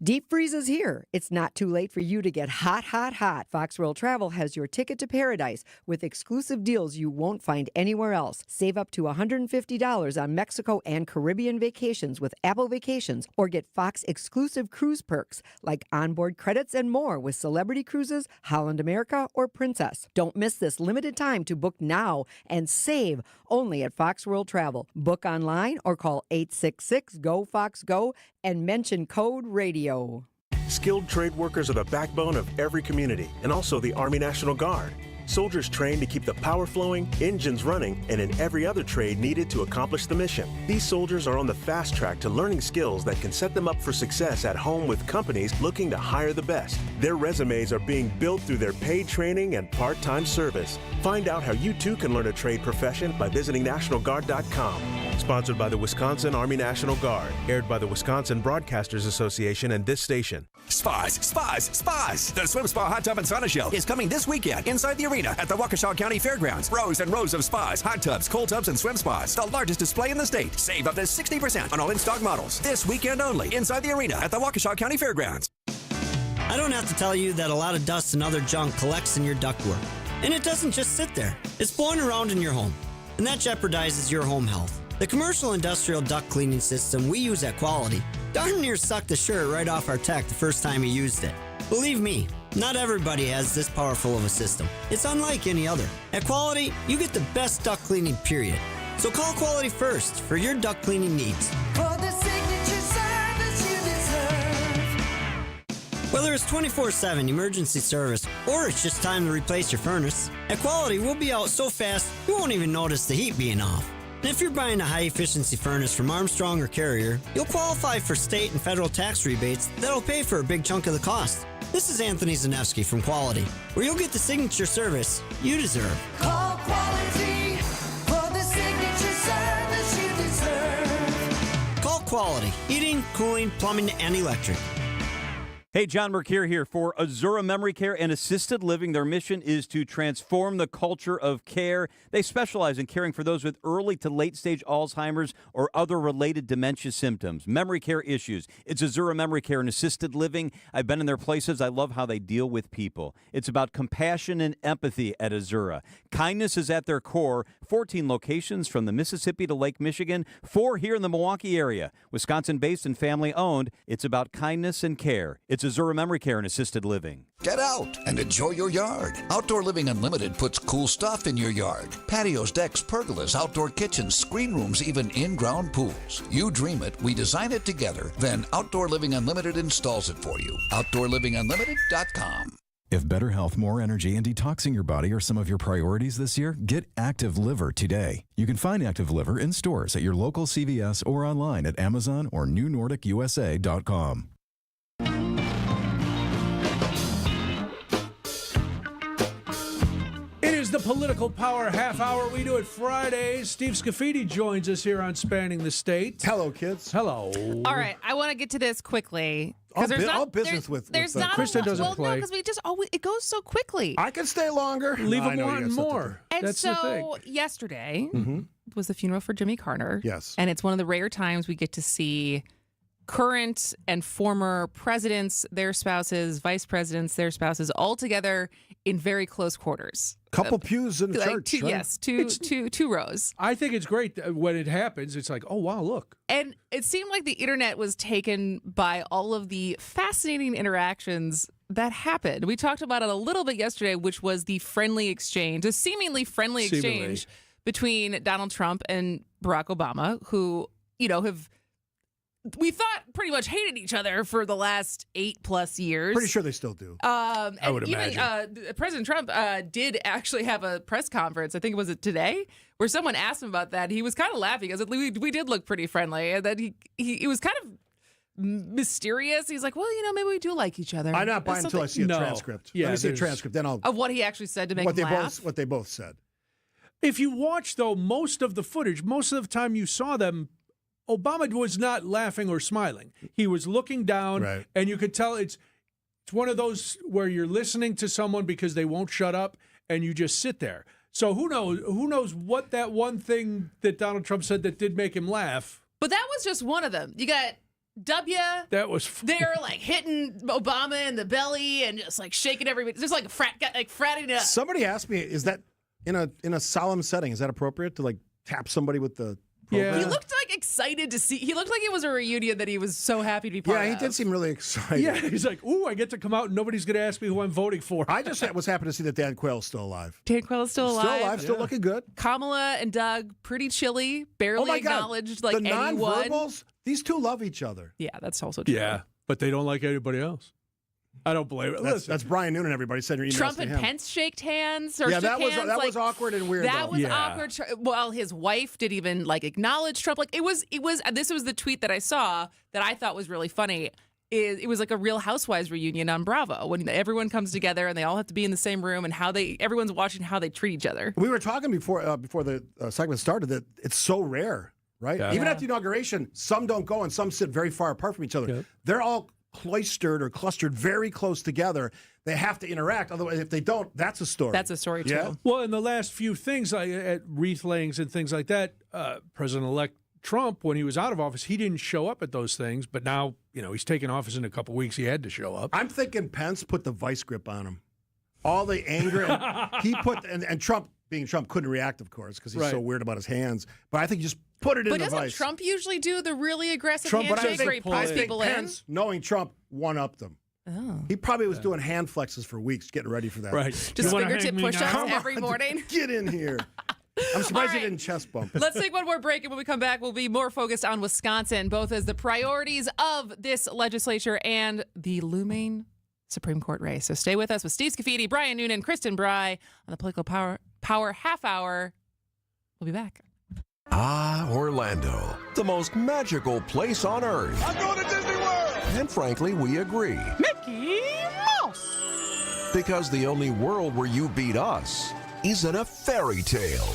Deep freeze is here. It's not too late for you to get hot, hot, hot. Fox World Travel has your ticket to paradise with exclusive deals you won't find anywhere else. Save up to $150 on Mexico and Caribbean vacations with Apple Vacations, or get Fox exclusive cruise perks like onboard credits and more with Celebrity Cruises, Holland America, or Princess. Don't miss this limited time to book now and save only at Fox World Travel. Book online or call 866-GO-FOX-GO and mention code radio. Skilled trade workers are the backbone of every community and also the Army National Guard. soldiers train to keep the power flowing, engines running, and in every other trade needed to accomplish the mission. These soldiers are on the fast track to learning skills that can set them up for success at home with companies looking to hire the best. Their resumes are being built through their paid training and part-time service. Find out how you too can learn a trade profession by visiting NationalGuard.com. Sponsored by the Wisconsin Army National Guard. Aired by the Wisconsin Broadcasters Association and this station. Spas. The Swim Spa Hot Tub and Sauna Show is coming this weekend inside the arena at the Waukesha County Fairgrounds. Rows and rows of spas, hot tubs, cold tubs, and swim spas. The largest display in the state. Save up to 60% on all in-stock models. This weekend only inside the arena at the Waukesha County Fairgrounds. I don't have to tell you that a lot of dust and other junk collects in your ductwork. And it doesn't just sit there. It's blowing around in your home. And that jeopardizes your home health. The commercial industrial duct cleaning system we use at Quality darn near sucked the shirt right off our tech the first time he used it. Believe me, not everybody has this powerful of a system. It's unlike any other. At Quality, you get the best duct cleaning, period. So call Quality first for your duct cleaning needs. For the signature service you deserve. Whether it's 24/7 emergency service or it's just time to replace your furnace, at Quality we'll be out so fast you won't even notice the heat being off. And if you're buying a high-efficiency furnace from Armstrong or Carrier, you'll qualify for state and federal tax rebates that'll pay for a big chunk of the cost. This is Anthony Zanevsky from Quality, where you'll get the signature service you deserve. Call Quality for the signature service you deserve. Call Quality. Heating, cooling, plumbing, and electric. Hey, John Mercure here for Azura Memory Care and Assisted Living. Their mission is to transform the culture of care. They specialize in caring for those with early to late stage Alzheimer's or other related dementia symptoms, memory care issues. It's Azura Memory Care and Assisted Living. I've been in their places. I love how they deal with people. It's about compassion and empathy at Azura. Kindness is at their core. 14 locations from the Mississippi to Lake Michigan, 4 here in the Milwaukee area. Wisconsin-based and family-owned. It's about kindness and care. It's Azura Memory Care and Assisted Living. Get out and enjoy your yard. Outdoor Living Unlimited puts cool stuff in your yard. Patios, decks, pergolas, outdoor kitchens, screen rooms, even in-ground pools. You dream it, we design it together, then Outdoor Living Unlimited installs it for you. OutdoorLivingUnlimited.com. If better health, more energy, and detoxing your body are some of your priorities this year, get Active Liver today. You can find Active Liver in stores at your local CVS or online at Amazon or NewNordicUSA.com. It is the Political Power Half Hour. We do it Fridays. Steve Scafidi joins us here on Spanning the State. Hello, kids. Hello. All right, I want to get to this quickly. All business with there's not Kristen doesn't well, play. no, because we just always it goes so quickly. I can stay longer. Leave No, I them know you wanting got stuff to more. And That's the thing. so yesterday Mhm. was the funeral for Jimmy Carter. Yes. And it's one of the rare times we get to see current and former presidents, their spouses, vice presidents, their spouses, all together in very close quarters. Couple pews in the Like church. two, right? yes, two rows. I think it's great that when it happens. It's like, oh, wow, look. And it seemed like the internet was taken by all of the fascinating interactions that happened. We talked about it a little bit yesterday, which was the friendly exchange, a seemingly friendly exchange between Donald Trump and Barack Obama, who, we thought pretty much hated each other for the last 8+ years. Pretty sure they still do. I would imagine. President Trump did actually have a press conference. I think was it today, where someone asked him about that. He was kind of laughing because we did look pretty friendly, and that he was kind of mysterious. He's like, well, maybe we do like each other. I'm not buying until I see a transcript. Yeah, Let me see a there's- transcript, then I'll Of what he actually said to make what him they laugh. what they both said. If you watch, though, most of the footage, most of the time you saw them, Obama was not laughing or smiling. He was looking down, Right. and you could tell it's one of those where you're listening to someone because they won't shut up, and you just sit there. So who knows what that one thing that Donald Trump said that did make him laugh. But that was just one of them. You got W. That was They're like hitting Obama in the belly and just like shaking everybody. There's like fratting it up. Somebody asked me, is that in a solemn setting? Is that appropriate to like tap somebody with the program? He looked like excited to see. He looked like it was a reunion that he was so happy to be part of. Yeah, he did seem really excited. Yeah, he's like, ooh, I get to come out and nobody's going to ask me who I'm voting for. I just was happy to see that Dan Quayle's still alive. Dan Quayle's still alive. Still alive, still looking good. Kamala and Doug, pretty chilly, barely Oh my God. acknowledged like the anyone. nonverbals, these two love each other. Yeah, that's also true. Yeah, but they don't like anybody else. I don't blame it. That's Brian Noonan. Everybody sent your emails Trump to and him. Pence shaked hands. Or Yeah, shook that was hands, was awkward and weird. That though. was awkward. Well, his wife didn't even acknowledge Trump. It was. This was the tweet that I saw that I thought was really funny. It was like a Real Housewives reunion on Bravo when everyone comes together and they all have to be in the same room and everyone's watching how they treat each other. We were talking before the segment started that it's so rare, right? Yeah. Even at the inauguration, some don't go and some sit very far apart from each other. Yeah. They're all cloistered or clustered very close together. They have to interact. Otherwise, if they don't, that's a story. That's a story, too. Yeah? Well, in the last few things, at wreath layings and things like that, President-elect Trump, when he was out of office, he didn't show up at those things. But now, he's taking office in a couple weeks. He had to show up. I'm thinking Pence put the vice grip on him. All the anger. And he put, and Trump, being Trump, couldn't react, of course, because he's so weird about his hands. But I think he just put it in the vice. But doesn't Trump usually do the really aggressive Trump, handshake where he pulls people in? Pence, knowing Trump, one-upped them. Oh. He probably was doing hand flexes for weeks, getting ready for that. Right. Just fingertip push-ups every morning. Get in here. I'm surprised he didn't chest bump. Let's take one more break, and when we come back, we'll be more focused on Wisconsin, both as the priorities of this legislature and the looming Supreme Court race. So stay with us with Steve Scafidi, Brian Noonan, Kristin Brey on the Political Power Half Hour. We'll be back. Ah, Orlando, the most magical place on earth. I'm going to Disney World! And frankly, we agree. Mickey Mouse! Because the only world where you beat us is in a fairy tale.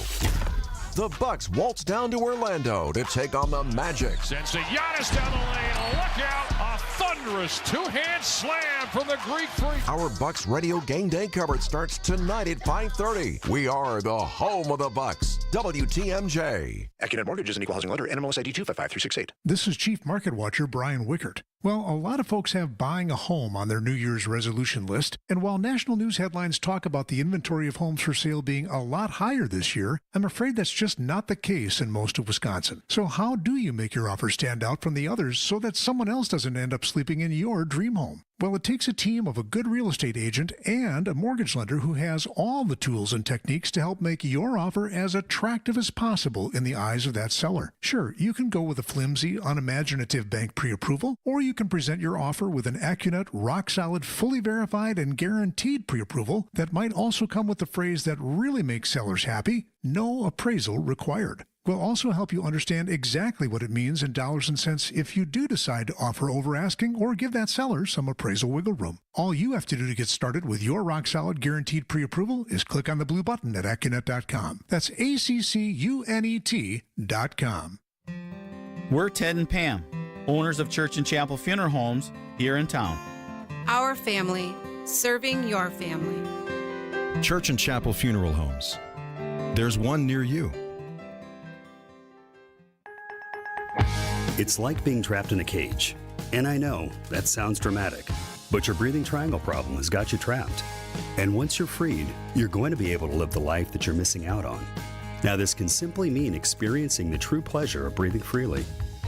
The Bucks waltz down to Orlando to take on the Magic. Sends a Giannis down the lane. Look out! A thunderous two-hand slam from the Greek Freak. Our Bucks Radio Game Day coverage starts tonight at 5:30. We are the home of the Bucks. WTMJ. Accunet Mortgage is an equal housing lender. NMLS ID 255368. This is Chief Market Watcher Brian Wickert. Well, a lot of folks have buying a home on their New Year's resolution list, and while national news headlines talk about the inventory of homes for sale being a lot higher this year, I'm afraid that's just not the case in most of Wisconsin. So how do you make your offer stand out from the others so that someone else doesn't end up sleeping in your dream home? Well, it takes a team of a good real estate agent and a mortgage lender who has all the tools and techniques to help make your offer as attractive as possible in the eyes of that seller. Sure, you can go with a flimsy, unimaginative bank pre-approval, or you can present your offer with an Accunet, rock-solid, fully verified, and guaranteed pre-approval that might also come with the phrase that really makes sellers happy: no appraisal required. We'll also help you understand exactly what it means in dollars and cents if you do decide to offer over asking or give that seller some appraisal wiggle room. All you have to do to get started with your rock-solid guaranteed pre-approval is click on the blue button at Accunet.com. That's ACCUNET.com. We're Ted and Pam, owners of Church and Chapel Funeral Homes here in town. Our family, serving your family. Church and Chapel Funeral Homes. There's one near you. It's like being trapped in a cage. And I know, that sounds dramatic, but your breathing triangle problem has got you trapped. And once you're freed, you're going to be able to live the life that you're missing out on. Now, this can simply mean experiencing the true pleasure of breathing freely.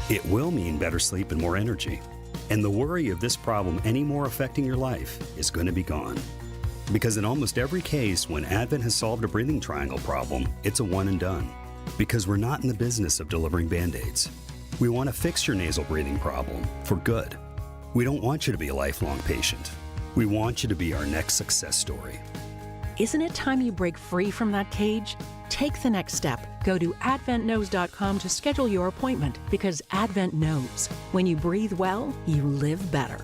It will mean better sleep and more energy. And the worry of this problem any more affecting your life is going to be gone. Because in almost every case, when Advent has solved a breathing triangle problem, it's a one and done. Because we're not in the business of delivering Band-Aids. We want to fix your nasal breathing problem for good. We don't want you to be a lifelong patient. We want you to be our next success story. Isn't it time you break free from that cage? Take the next step. Go to adventknows.com to schedule your appointment, because Advent knows when you breathe well, you live better.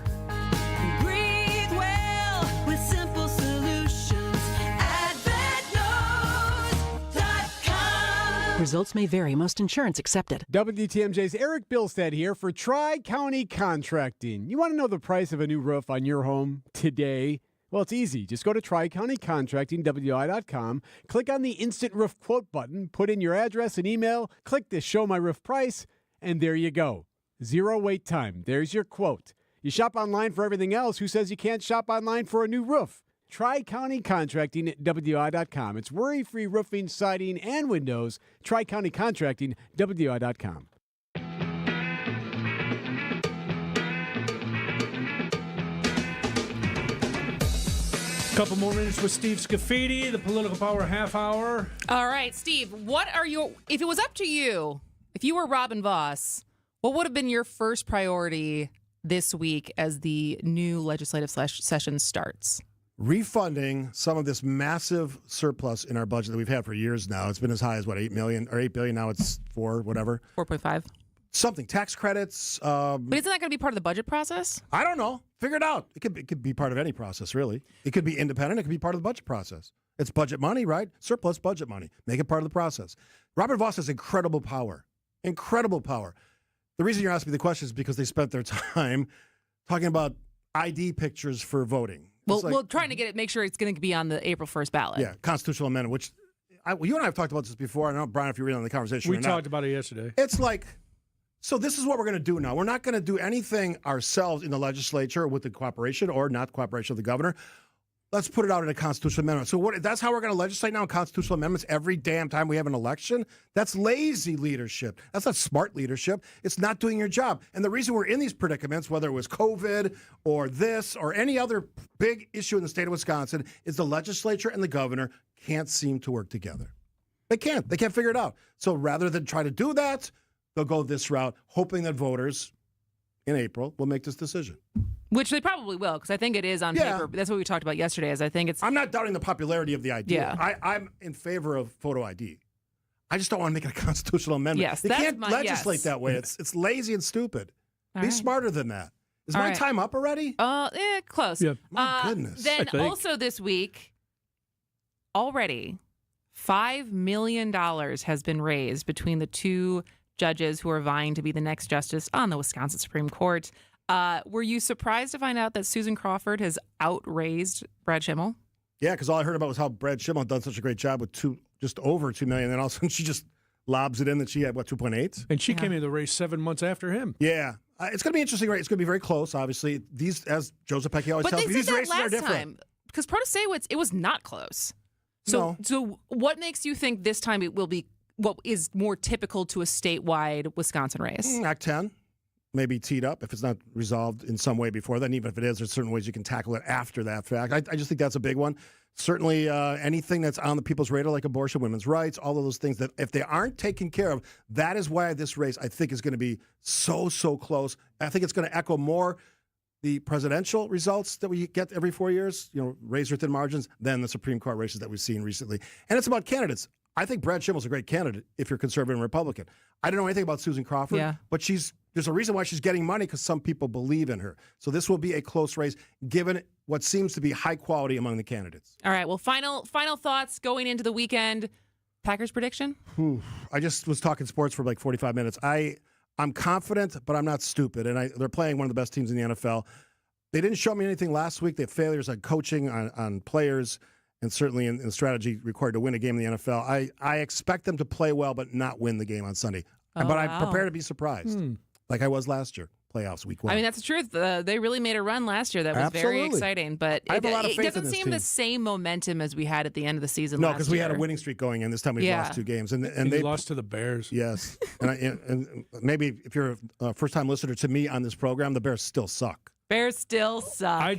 Breathe well with simple solutions. AdventKnows.com. Results may vary. Most insurance accepted. WTMJ's Eric Bilstead here for Tri-County Contracting. You want to know the price of a new roof on your home today? Well, it's easy. Just go to TriCountyContractingWI.com, click on the Instant Roof Quote button, put in your address and email, click the Show My Roof Price, and there you go. Zero wait time. There's your quote. You shop online for everything else. Who says you can't shop online for a new roof? TriCountyContractingWI.com. It's worry-free roofing, siding, and windows. TriCountyContractingWI.com. Couple more minutes with Steve Scafidi, the Political Power Half Hour. All right, Steve, what are your, if it was up to you, if you were Robin Voss, what would have been your first priority this week as the new legislative session starts? Refunding some of this massive surplus in our budget that we've had for years now. It's been as high as, what, $8 million or $8 billion? Now it's 4.5. Something. Tax credits. But isn't that going to be part of the budget process? I don't know. Figure it out. It could be part of any process, really. It could be independent. It could be part of the budget process. It's budget money, right? Surplus budget money. Make it part of the process. Robert Vos has incredible power. Incredible power. The reason you're asking me the question is because they spent their time talking about ID pictures for voting. Well, we're trying to make sure it's going to be on the April 1st ballot. Yeah, constitutional amendment, which you and I have talked about this before. I don't know, Brian, if you were in on the conversation We or not. talked about it yesterday. It's like, so this is what we're going to do now. We're not going to do anything ourselves in the legislature with the cooperation or not cooperation of the governor. Let's put it out in a constitutional amendment. So that's how we're going to legislate now in constitutional amendments every damn time we have an election? That's lazy leadership. That's not smart leadership. It's not doing your job. And the reason we're in these predicaments, whether it was COVID or this or any other big issue in the state of Wisconsin, is the legislature and the governor can't seem to work together. They can't. They can't figure it out. So rather than try to do that, they'll go this route, hoping that voters in April will make this decision. Which they probably will, because I think it is on paper. That's what we talked about yesterday. I'm not doubting the popularity of the idea. Yeah. I'm in favor of photo ID. I just don't want to make it a constitutional amendment. Yes, you can't legislate that way. It's lazy and stupid. Be smarter than that. Is my time up already? Close. Yeah. My goodness. Then also this week, already $5 million has been raised between the two judges who are vying to be the next justice on the Wisconsin Supreme Court. Were you surprised to find out that Susan Crawford has outraised Brad Schimmel? Yeah, because all I heard about was how Brad Schimmel had done such a great job with just over $2 million, and all of a sudden she just lobs it in that she had, 2.8? And she came into the race 7 months after him. Yeah. It's going to be interesting, right? It's going to be very close, obviously. These, as Joseph Pecky always tells me, these races are different. Because Protasiewicz, it was not close. So what makes you think this time it will be what is more typical to a statewide Wisconsin race? Act 10. Maybe teed up if it's not resolved in some way before then. Even if it is, there's certain ways you can tackle it after that fact. I just think that's a big one. Certainly anything that's on the people's radar, like abortion, women's rights, all of those things that if they aren't taken care of, that is why this race, I think, is going to be so close. I think it's going to echo more the presidential results that we get every 4 years, razor-thin margins, than the Supreme Court races that we've seen recently. And it's about candidates. I think Brad Schimmel's a great candidate if you're conservative and Republican. I don't know anything about Susan Crawford, but there's a reason why she's getting money, because some people believe in her. So this will be a close race, given what seems to be high quality among the candidates. All right. Well, final thoughts going into the weekend. Packers prediction? I just was talking sports for like 45 minutes. I'm confident, but I'm not stupid. And they're playing one of the best teams in the NFL. They didn't show me anything last week. They had failures on coaching, on players, and certainly in strategy required to win a game in the NFL. I expect them to play well, but not win the game on Sunday. But I'm prepared to be surprised, like I was last year, playoffs week 1. I mean, that's the truth. They really made a run last year that was very exciting. But I have a lot of it faith in doesn't this seem team. the same momentum as we had at the end of the season No, last year. because we had a winning streak going in. This time we lost 2 games. And they lost to the Bears. Yes. and maybe if you're a first-time listener to me on this program, the Bears still suck. Bears still suck.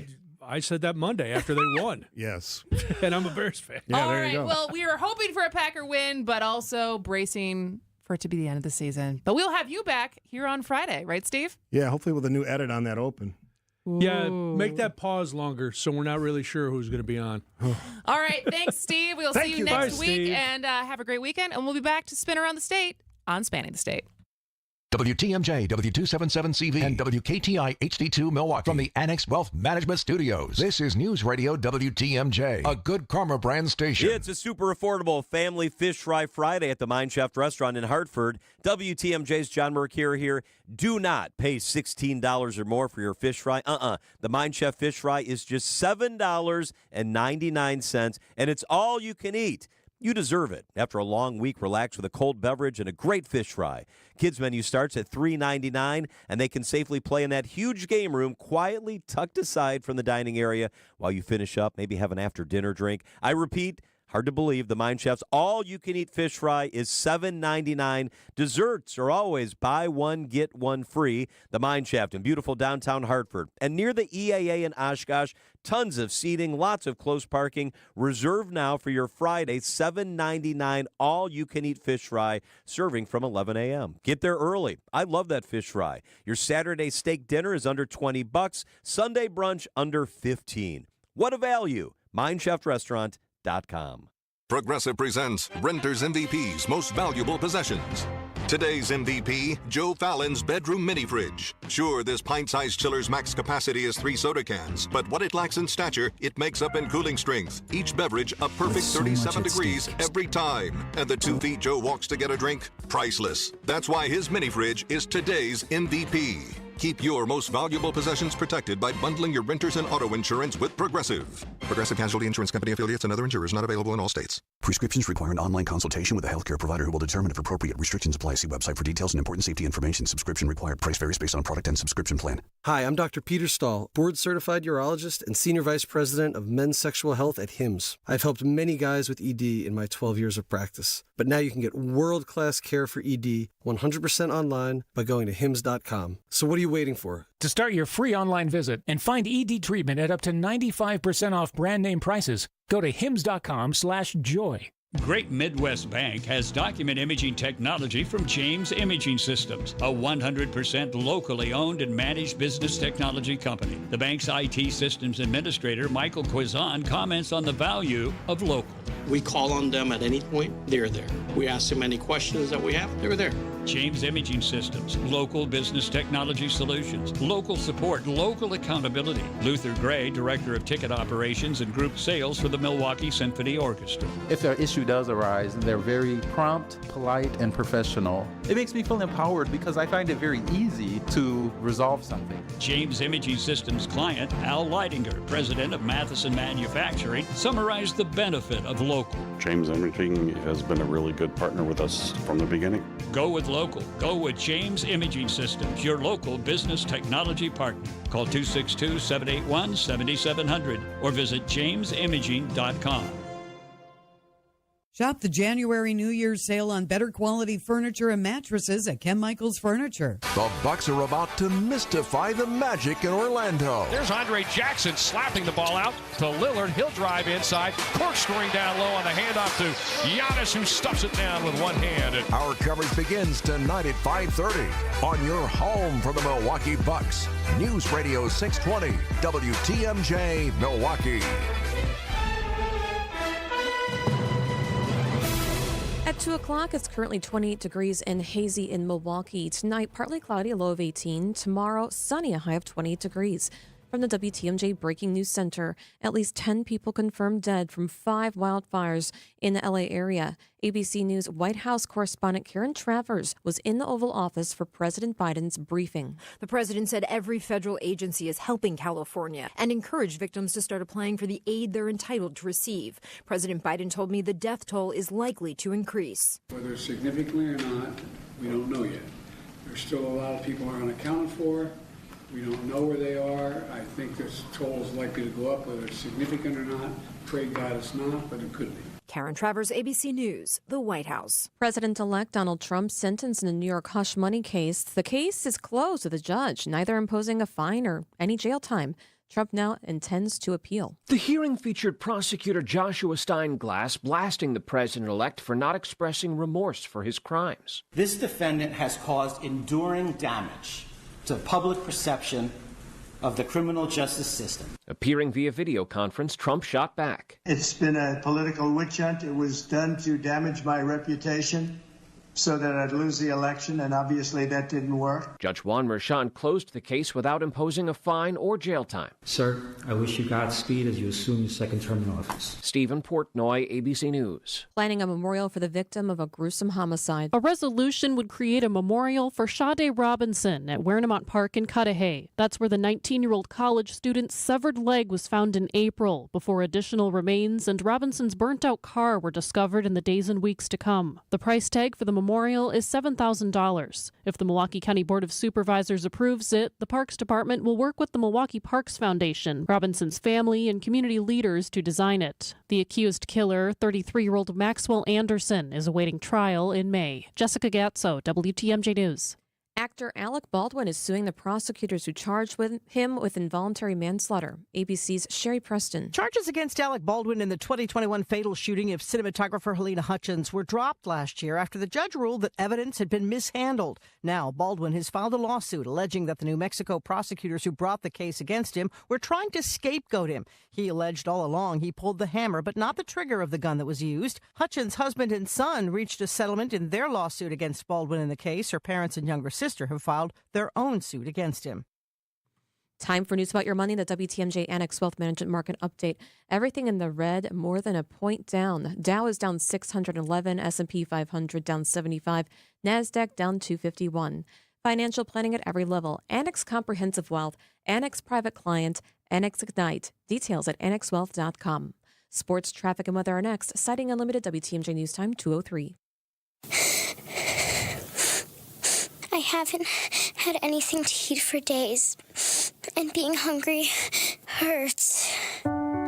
I said that Monday after they won. Yes. And I'm a Bears fan. Yeah, All there right. you go. Well, we were hoping for a Packer win, but also bracing for it to be the end of the season. But we'll have you back here on Friday, right, Steve? Yeah, hopefully with a new edit on that open. Yeah, make that pause longer so we're not really sure who's going to be on. All right. Thanks, Steve. We'll see you next Bye, week. Steve. And have a great weekend. And we'll be back to spin around the state on Spanning the State. WTMJ, W277CV, and WKTI HD2 Milwaukee from the Annex Wealth Management Studios. This is News Radio WTMJ, a Good Karma brand station. It's a super affordable family fish fry Friday at the Mine Chef restaurant in Hartford. WTMJ's John Mercure here. Do not pay $16 or more for your fish fry. The Mine Chef fish fry is just $7.99, and it's all you can eat. You deserve it. After a long week, relax with a cold beverage and a great fish fry. Kids menu starts at $3.99, and they can safely play in that huge game room quietly tucked aside from the dining area while you finish up, maybe have an after-dinner drink. I repeat, Hard to believe, the Mine Chef's all-you-can-eat fish fry is $7.99. Desserts are always buy one, get one free. The Mine Shaft in beautiful downtown Hartford. And near the EAA in Oshkosh, tons of seating, lots of close parking. Reserve now for your Friday $7.99 all-you-can-eat fish fry, serving from 11 a.m. Get there early. I love that fish fry. Your Saturday steak dinner is under $20. Sunday brunch under $15. What a value. MineShaftRestaurant.com. Progressive presents Renters MVP's Most Valuable Possessions. Today's MVP, Joe Fallon's bedroom mini fridge. Sure, this pint-sized chiller's max capacity is 3 soda cans, but what it lacks in stature, it makes up in cooling strength. Each beverage a perfect 37 degrees every time. And the 2 feet Joe walks to get a drink, priceless. That's why his mini fridge is today's MVP. Keep your most valuable possessions protected by bundling your renters and auto insurance with Progressive. Progressive Casualty Insurance Company affiliates and other insurers not available in all states. Prescriptions require an online consultation with a healthcare provider who will determine if appropriate. Restrictions apply. See website for details and important safety information. Subscription required. Price varies based on product and subscription plan. Hi, I'm Dr. Peter Stahl, board-certified urologist and senior vice president of men's sexual health at HIMSS. I've helped many guys with ED in my 12 years of practice. But now you can get world-class care for ED 100% online by going to hims.com. So what are you waiting for? To start your free online visit and find ED treatment at up to 95% off brand name prices, go to hims.com/joy. Great Midwest Bank has document imaging technology from James Imaging Systems, a 100% locally owned and managed business technology company. The bank's IT systems administrator, Michael Quizan, comments on the value of local. We call on them at any point, they're there. We ask them any questions that we have, they're there. James Imaging Systems, local business technology solutions, local support, local accountability. Luther Gray, Director of Ticket Operations and Group Sales for the Milwaukee Symphony Orchestra. If an issue does arise, they're very prompt, polite, and professional. It makes me feel empowered because I find it very easy to resolve something. James Imaging Systems client, Al Leidinger, President of Matheson Manufacturing, summarized the benefit of local. James Imaging has been a really good partner with us from the beginning. Go with local. Go with James Imaging Systems, your local business technology partner. Call 262-781-7700 or visit jamesimaging.com. Shop the January New Year's sale on better quality furniture and mattresses at Ken Michaels Furniture. The Bucks are about to mystify the Magic in Orlando. There's Andre Jackson slapping the ball out to Lillard. He'll drive inside, corkscrewing down low on the handoff to Giannis, who stuffs it down with one hand. Our coverage begins tonight at 5:30 on your home for the Milwaukee Bucks. News Radio 620 WTMJ Milwaukee. At 2 o'clock, it's currently 28 degrees and hazy in Milwaukee. Tonight, partly cloudy, a low of 18. Tomorrow, sunny, a high of 28 degrees. From the WTMJ Breaking News Center, at least 10 people confirmed dead from 5 wildfires in the LA area. ABC News White House correspondent Karen Travers was in the Oval Office for President Biden's briefing. The president said every federal agency is helping California and encouraged victims to start applying for the aid they're entitled to receive. President Biden told me the death toll is likely to increase. Whether significantly or not, we don't know yet. There's still a lot of people aren't accounted for. We don't know where they are. I think this toll is likely to go up, whether it's significant or not. Pray God it's not, but it could be. Karen Travers, ABC News, the White House. President-elect Donald Trump sentenced in a New York hush money case. The case is closed with a judge, neither imposing a fine or any jail time. Trump now intends to appeal. The hearing featured prosecutor Joshua Steinglass blasting the president-elect for not expressing remorse for his crimes. This defendant has caused enduring damage to public perception of the criminal justice system. Appearing via video conference, Trump shot back. It's been a political witch hunt. It was done to damage my reputation so that I'd lose the election, and obviously that didn't work. Judge Juan Merchan closed the case without imposing a fine or jail time. Sir, I wish you Godspeed as you assume your second term in office. Stephen Portnoy, ABC News. Planning a memorial for the victim of a gruesome homicide. A resolution would create a memorial for Sade Robinson at Wernimont Park in Cudahy. That's where the 19-year-old college student's severed leg was found in April, before additional remains and Robinson's burnt-out car were discovered in the days and weeks to come. The price tag for the memorial memorial is $7,000. If the Milwaukee County Board of Supervisors approves it, the Parks Department will work with the Milwaukee Parks Foundation, Robinson's family, and community leaders to design it. The accused killer, 33-year-old Maxwell Anderson, is awaiting trial in May. Jessica Gatso, WTMJ News. Actor Alec Baldwin is suing the prosecutors who charged him with involuntary manslaughter. ABC's Sherry Preston. Charges against Alec Baldwin in the 2021 fatal shooting of cinematographer Helena Hutchins were dropped last year after the judge ruled that evidence had been mishandled. Now, Baldwin has filed a lawsuit alleging that the New Mexico prosecutors who brought the case against him were trying to scapegoat him. He alleged all along he pulled the hammer, but not the trigger of the gun that was used. Hutchins' husband and son reached a settlement in their lawsuit against Baldwin in the case. Her parents and younger sister have filed their own suit against him. Time for news about your money, the WTMJ Annex Wealth Management Market Update. Everything in the red, more than a point down. Dow is down 611, S&P 500 down 75, NASDAQ down 251. Financial planning at every level. Annex Comprehensive Wealth, Annex Private Client, Annex Ignite. Details at annexwealth.com. Sports, traffic, and weather are next. Citing Unlimited, WTMJ News Time 2:03. I haven't had anything to eat for days, and being hungry hurts.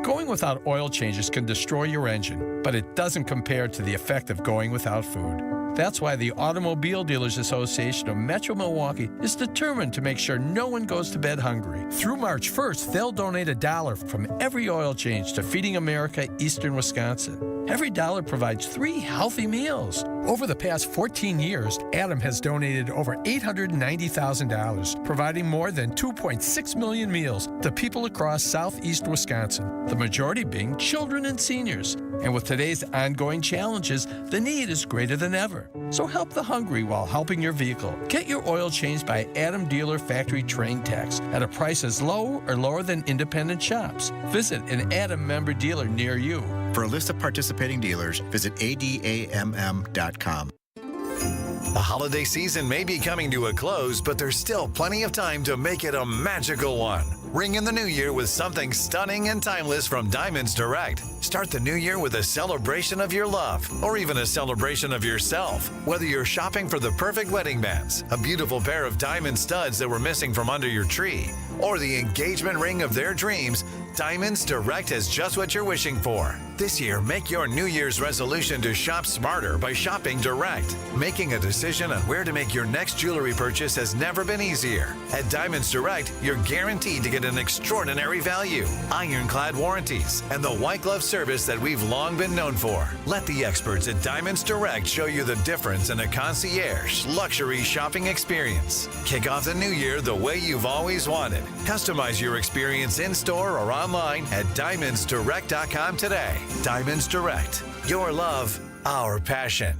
Going without oil changes can destroy your engine, but it doesn't compare to the effect of going without food. That's why the Automobile Dealers Association of Metro Milwaukee is determined to make sure no one goes to bed hungry. Through March 1st, they'll donate $1 from every oil change to Feeding America Eastern Wisconsin. Every dollar provides 3 healthy meals. Over the past 14 years, Adam has donated over $890,000, providing more than 2.6 million meals to people across southeast Wisconsin, the majority being children and seniors. And with today's ongoing challenges, the need is greater than ever. So help the hungry while helping your vehicle. Get your oil changed by Adam Dealer Factory Trained Techs at a price as low or lower than independent shops. Visit an Adam member dealer near you. For a list of participating dealers, visit adamm.com. The holiday season may be coming to a close, but there's still plenty of time to make it a magical one. Ring in the new year with something stunning and timeless from Diamonds Direct. Start the new year with a celebration of your love, or even a celebration of yourself. Whether you're shopping for the perfect wedding bands, a beautiful pair of diamond studs that were missing from under your tree, or the engagement ring of their dreams, Diamonds Direct has just what you're wishing for. This year, make your New Year's resolution to shop smarter by shopping direct. Making a decision on where to make your next jewelry purchase has never been easier. At Diamonds Direct, you're guaranteed to get an extraordinary value, ironclad warranties, and the white glove service that we've long been known for. Let the experts at Diamonds Direct show you the difference in a concierge luxury shopping experience. Kick off the new year the way you've always wanted. Customize your experience in-store or online at diamondsdirect.com today. Diamonds Direct. Your love, our passion.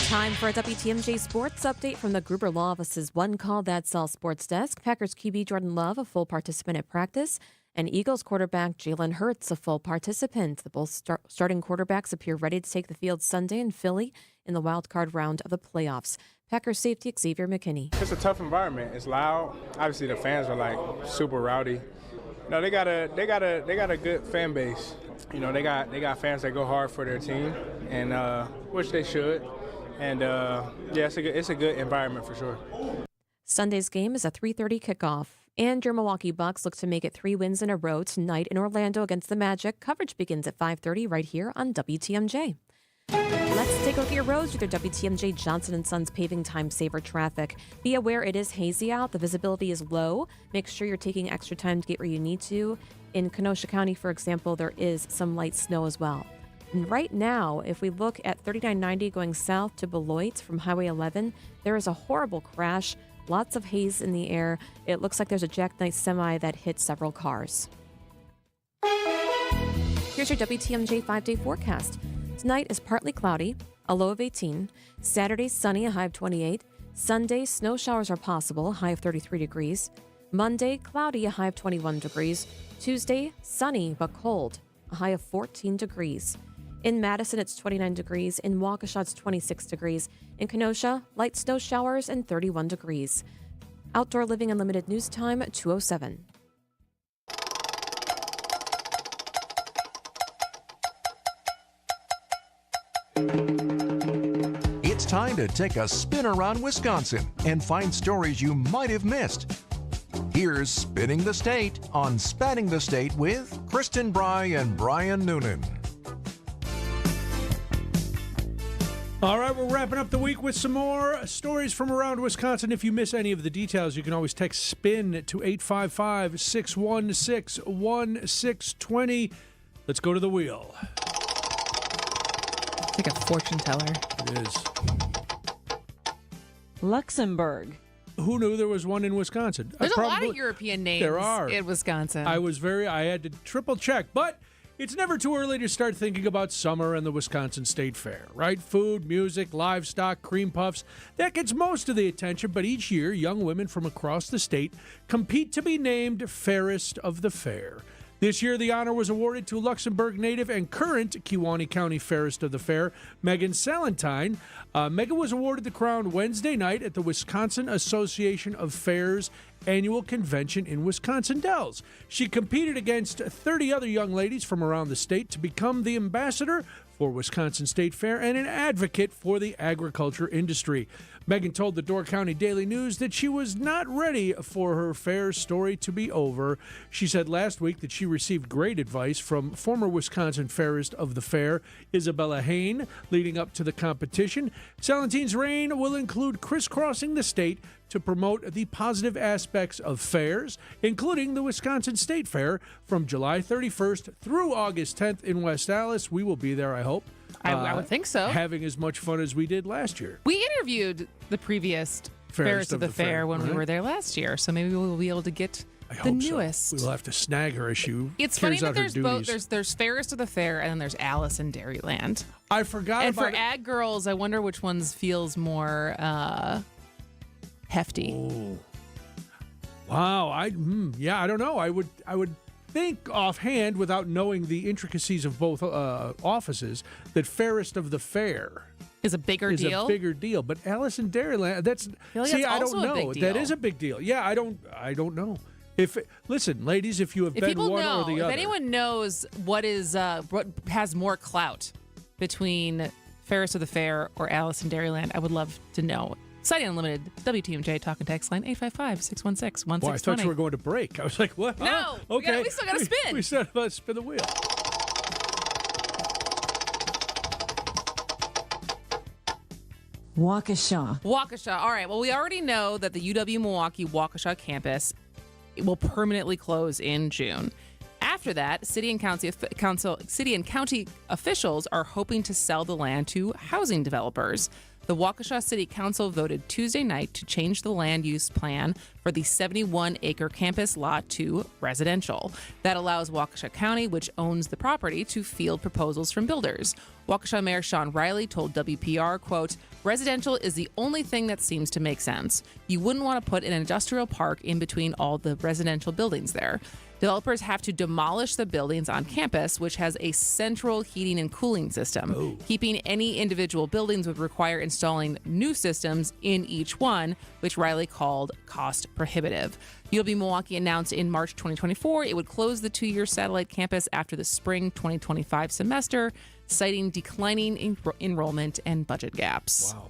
Time for a WTMJ Sports Update from the Gruber Law Office's One Call That's All Sports Desk. Packers QB Jordan Love, a full participant at practice, and Eagles quarterback Jalen Hurts, a full participant. The both starting quarterbacks appear ready to take the field Sunday in Philly in the wild card round of the playoffs. Packers safety Xavier McKinney. It's a tough environment. It's loud. Obviously, the fans are like super rowdy. No, they got a good fan base. You know, they got fans that go hard for their team, and which they should. And yeah, it's a good environment for sure. Sunday's game is a 3:30 kickoff. And your Milwaukee Bucks look to make it 3 wins in a row tonight in Orlando against the Magic. Coverage begins at 5:30 right here on WTMJ. Let's take a look at your roads with your WTMJ Johnson & Sons paving time saver traffic. Be aware it is hazy out. The visibility is low. Make sure you're taking extra time to get where you need to. In Kenosha County, for example, there is some light snow as well. And right now, if we look at 3990 going south to Beloit from Highway 11, there is a horrible crash. Lots of haze in the air. It looks like there's a jackknife semi that hit several cars. Here's your WTMJ 5-day forecast. Tonight is partly cloudy, a low of 18. Saturday, sunny, a high of 28. Sunday, snow showers are possible, a high of 33 degrees. Monday, cloudy, a high of 21 degrees. Tuesday, sunny but cold, a high of 14 degrees. In Madison, it's 29 degrees. In Waukesha, it's 26 degrees. In Kenosha, light snow showers and 31 degrees. Outdoor Living Unlimited News Time, 2:07. time to take a spin around Wisconsin and find stories you might have missed. Here's Spinning the State on Spanning the State with Kristin, Brey, and Brian Noonan. All right, we're wrapping up the week with some more stories from around Wisconsin. If you miss any of the details, you can always text SPIN to 855-616-1620. Let's go to the wheel. It's like a fortune teller. It is. Luxembourg. Who knew there was one in Wisconsin? There's a lot of European names in Wisconsin. I had to triple check, but it's never too early to start thinking about summer and the Wisconsin State Fair, right? Food, music, livestock, cream puffs. That gets most of the attention, but each year, young women from across the state compete to be named Fairest of the Fair. This year, the honor was awarded to Luxembourg native and current Kewaunee County Fairest of the Fair, Megan Salentine. Megan was awarded the crown Wednesday night at the Wisconsin Association of Fairs annual convention in Wisconsin Dells. She competed against 30 other young ladies from around the state to become the ambassador for Wisconsin State Fair and an advocate for the agriculture industry. Megan told the Door County Daily News that she was not ready for her fair story to be over. She said last week that she received great advice from former Wisconsin Fairest of the Fair, Isabella Hain, leading up to the competition. Salentine's reign will include crisscrossing the state to promote the positive aspects of fairs, including the Wisconsin State Fair from July 31st through August 10th in West Allis. We will be there, I hope. I would think so. Having as much fun as we did last year. We interviewed the previous Fairest of the Fair when we were there last year, so maybe we'll be able to get the newest. So. We'll have to snag her as she It's carries funny out that her there's both. duties. There's Fairest of the Fair and then there's Alice in Dairyland. I forgot and about for ag girls, I wonder which ones feels more hefty. Oh. Wow, I don't know. I would think offhand, without knowing the intricacies of both offices, that Fairest of the Fair is a bigger deal. But Alice in Dairyland, I don't know. That is a big deal. Yeah, I don't know. Listen, ladies, if you have been one or the other. If anyone knows what has more clout between Fairest of the Fair or Alice in Dairyland, I would love to know. Society Unlimited, WTMJ talk and text line 855-616-1620. Well, I thought you were going to break. I was like, what? No, okay. we still got to spin. We still got to spin the wheel. Waukesha. All right. Well, we already know that the UW-Milwaukee Waukesha campus will permanently close in June. After that, city and county officials are hoping to sell the land to housing developers. The Waukesha City Council voted Tuesday night to change the land use plan for the 71-acre campus lot to residential. That allows Waukesha County, which owns the property, to field proposals from builders. Waukesha Mayor Sean Riley told WPR, quote, "Residential is the only thing that seems to make sense. You wouldn't want to put an industrial park in between all the residential buildings there. Developers have to demolish the buildings on campus, which has a central heating and cooling system. Oh. Keeping any individual buildings would require installing new systems in each one, which Riley called cost prohibitive. UW-Milwaukee announced in March 2024 it would close the 2-year satellite campus after the spring 2025 semester, citing declining enrollment and budget gaps. Wow.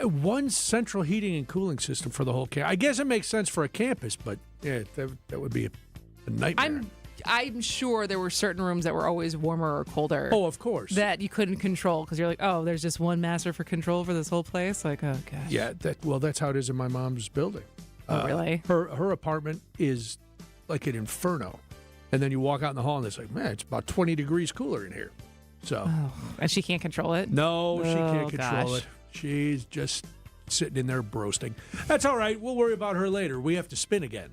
One central heating and cooling system for the whole campus. I guess it makes sense for a campus, but yeah, that would be a nightmare. I'm sure there were certain rooms that were always warmer or colder. Oh, of course. That you couldn't control because you're like, oh, there's just one master for control for this whole place? Like, oh, gosh. Yeah, that's how it is in my mom's building. Oh, really? Her apartment is like an inferno. And then you walk out in the hall and it's like, man, it's about 20 degrees cooler in here. So, and she can't control it? No, she can't control it. She's just sitting in there broasting. That's all right. We'll worry about her later. We have to spin again.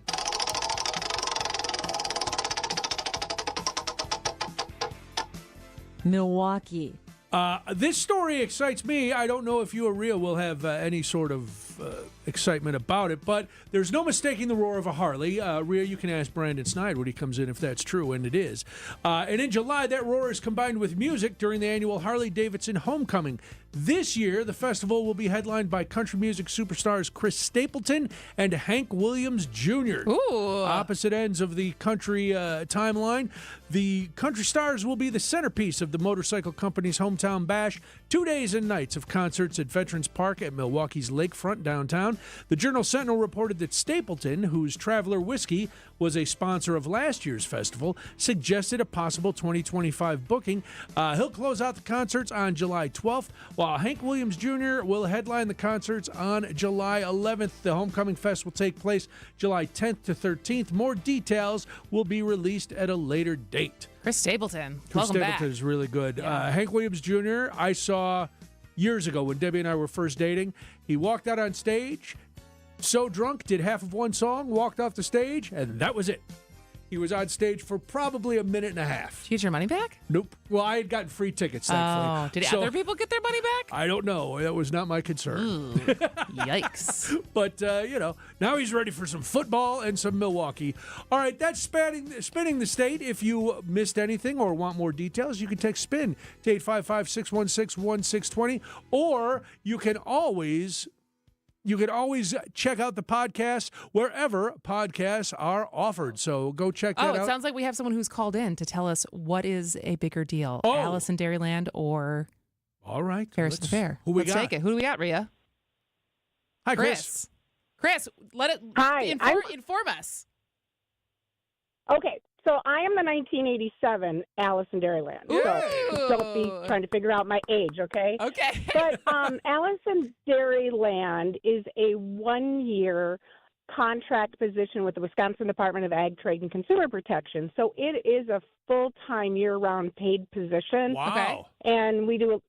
Milwaukee. This story excites me. I don't know if you or Rhea will have any sort of excitement about it. But there's no mistaking the roar of a Harley. Rhea, you can ask Brandon Snide when he comes in if that's true, and it is. And in July, that roar is combined with music during the annual Harley-Davidson Homecoming. This year, the festival will be headlined by country music superstars Chris Stapleton and Hank Williams Jr. Ooh. Opposite ends of the country timeline. The country stars will be the centerpiece of the motorcycle company's hometown bash. 2 days and nights of concerts at Veterans Park at Milwaukee's Lakefront downtown. The Journal-Sentinel reported that Stapleton, whose Traveler Whiskey was a sponsor of last year's festival, suggested a possible 2025 booking. He'll close out the concerts on July 12th, while Hank Williams Jr. will headline the concerts on July 11th. The Homecoming Fest will take place July 10th to 13th. More details will be released at a later date. Chris Stapleton. Chris Welcome Stapleton back. is really good. Yeah. Hank Williams Jr., I saw years ago when Debbie and I were first dating. He walked out on stage, so drunk, did half of one song, walked off the stage, and that was it. He was on stage for probably a minute and a half. Did you get your money back? Nope. Well, I had gotten free tickets, thankfully. Oh, did other people get their money back? I don't know. That was not my concern. Ooh, yikes. But, now he's ready for some football and some Milwaukee. All right, that's Spinning the State. If you missed anything or want more details, you can text SPIN to 855-616-1620, or you can always check out the podcast wherever podcasts are offered. So go check that out. Oh, it sounds like we have someone who's called in to tell us what is a bigger deal, Oh. Alice in Dairyland or All right, Ferris the Fair. Who we Let's got? take it. Who do we got, Rhea? Hi, Chris. Chris, inform us. Okay, so I am the 1987 Alice in Dairyland. So don't be trying to figure out my age, okay? Okay. But Alice in Dairyland is a 1-year contract position with the Wisconsin Department of Ag, Trade, and Consumer Protection. So it is a full-time, year-round paid position. Wow. Okay. And we do a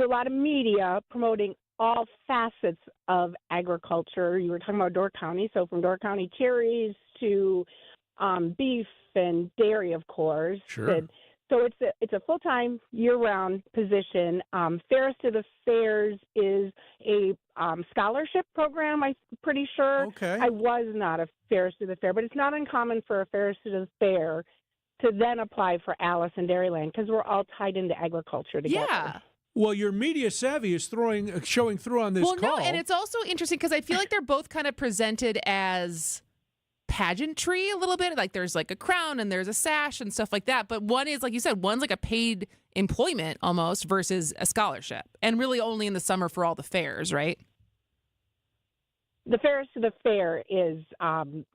lot of media promoting all facets of agriculture. You were talking about Door County, so from Door County cherries to beef and dairy, of course. Sure. So it's a full-time, year-round position. Ferris to the Fairs is a scholarship program, I'm pretty sure. Okay. I was not a Ferris to the Fair, but it's not uncommon for a Ferris to the Fair to then apply for Alice in Dairyland because we're all tied into agriculture together. Yeah. Well, your media savvy is showing through on this call. Well, no, and it's also interesting because I feel like they're both kind of presented as pageantry a little bit. Like there's like a crown and there's a sash and stuff like that. But one is, like you said, one's like a paid employment almost versus a scholarship. And really only in the summer for all the fairs, right? The Ferris to the Fair is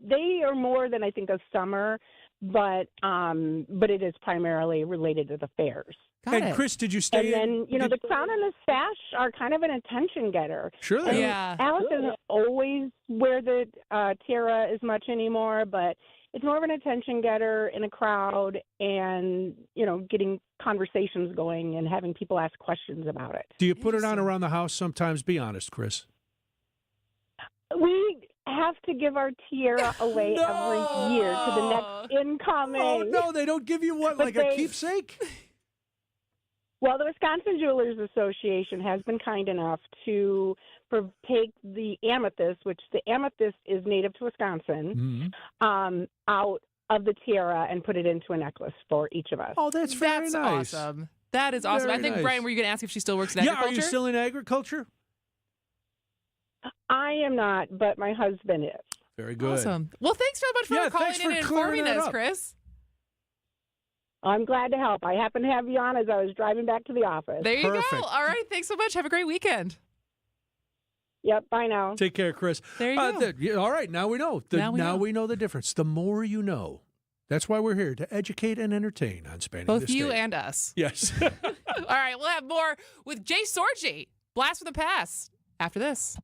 they are more than I think a summer, but it is primarily related to the fairs. And Chris, did you stay? And then the crown and the sash are kind of an attention getter. Sure, I mean, yeah. Alice doesn't always wear the tiara as much anymore, but it's more of an attention getter in a crowd, and getting conversations going and having people ask questions about it. Do you put it on around the house sometimes? Be honest, Chris. We have to give our tiara away every year to the next incoming. Oh no, they don't give you what, But like a keepsake? Well, the Wisconsin Jewelers Association has been kind enough to take the amethyst, which the amethyst is native to Wisconsin, out of the tiara and put it into a necklace for each of us. Oh, that's very nice. Awesome. That is awesome. Very I think, nice. Brian, were you going to ask if she still works in agriculture? Yeah, are you still in agriculture? I am not, but my husband is. Very good. Awesome. Well, thanks so much for calling thanks in for and informing clearing that us, up. Chris. I'm glad to help. I happened to have you on as I was driving back to the office. There you go. All right. Thanks so much. Have a great weekend. Yep. Bye now. Take care, Chris. There you go. All right. Now we know. Now we know the difference. The more you know. That's why we're here, to educate and entertain on Spanning the Both State. you and us. Yes. All right. We'll have more with Jay Sorgi. Blast from the Past after this.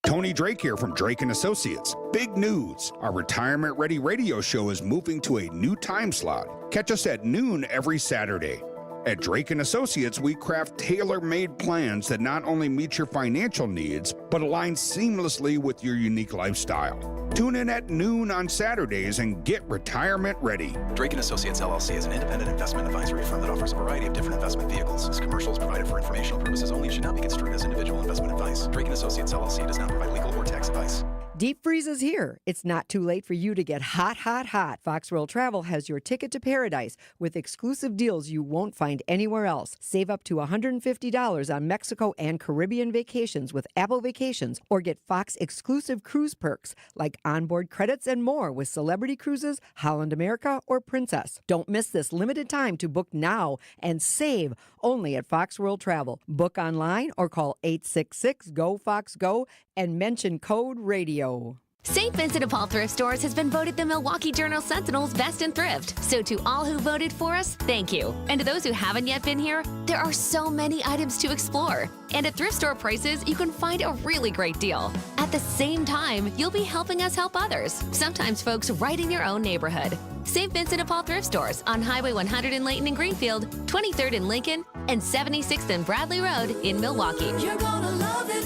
Tony Drake here from Drake & Associates. Big news. Our retirement-ready radio show is moving to a new time slot. Catch us at noon every Saturday. At Drake & Associates, we craft tailor-made plans that not only meet your financial needs, but align seamlessly with your unique lifestyle. Tune in at noon on Saturdays and get retirement ready. Drake & Associates, LLC is an independent investment advisory firm that offers a variety of different investment vehicles. This commercial is provided for informational purposes only and should not be construed as individual investment advice. Drake & Associates, LLC does not provide legal or tax advice. Deep freeze is here. It's not too late for you to get hot, hot, hot. Fox World Travel has your ticket to paradise with exclusive deals you won't find anywhere else. Save up to $150 on Mexico and Caribbean vacations with Apple Vacations, or get Fox exclusive cruise perks like onboard credits and more with Celebrity Cruises, Holland America, or Princess. Don't miss this limited time to book now and save only at Fox World Travel. Book online or call 866-GO-FOX-GO and mention code radio. St. Vincent de Paul Thrift Stores has been voted the Milwaukee Journal Sentinel's Best in Thrift. So to all who voted for us, thank you. And to those who haven't yet been here, there are so many items to explore. And at thrift store prices, you can find a really great deal. At the same time, you'll be helping us help others, sometimes folks right in your own neighborhood. St. Vincent de Paul Thrift Stores on Highway 100 in Layton and Greenfield, 23rd in Lincoln, and 76th and Bradley Road in Milwaukee. You're gonna love it,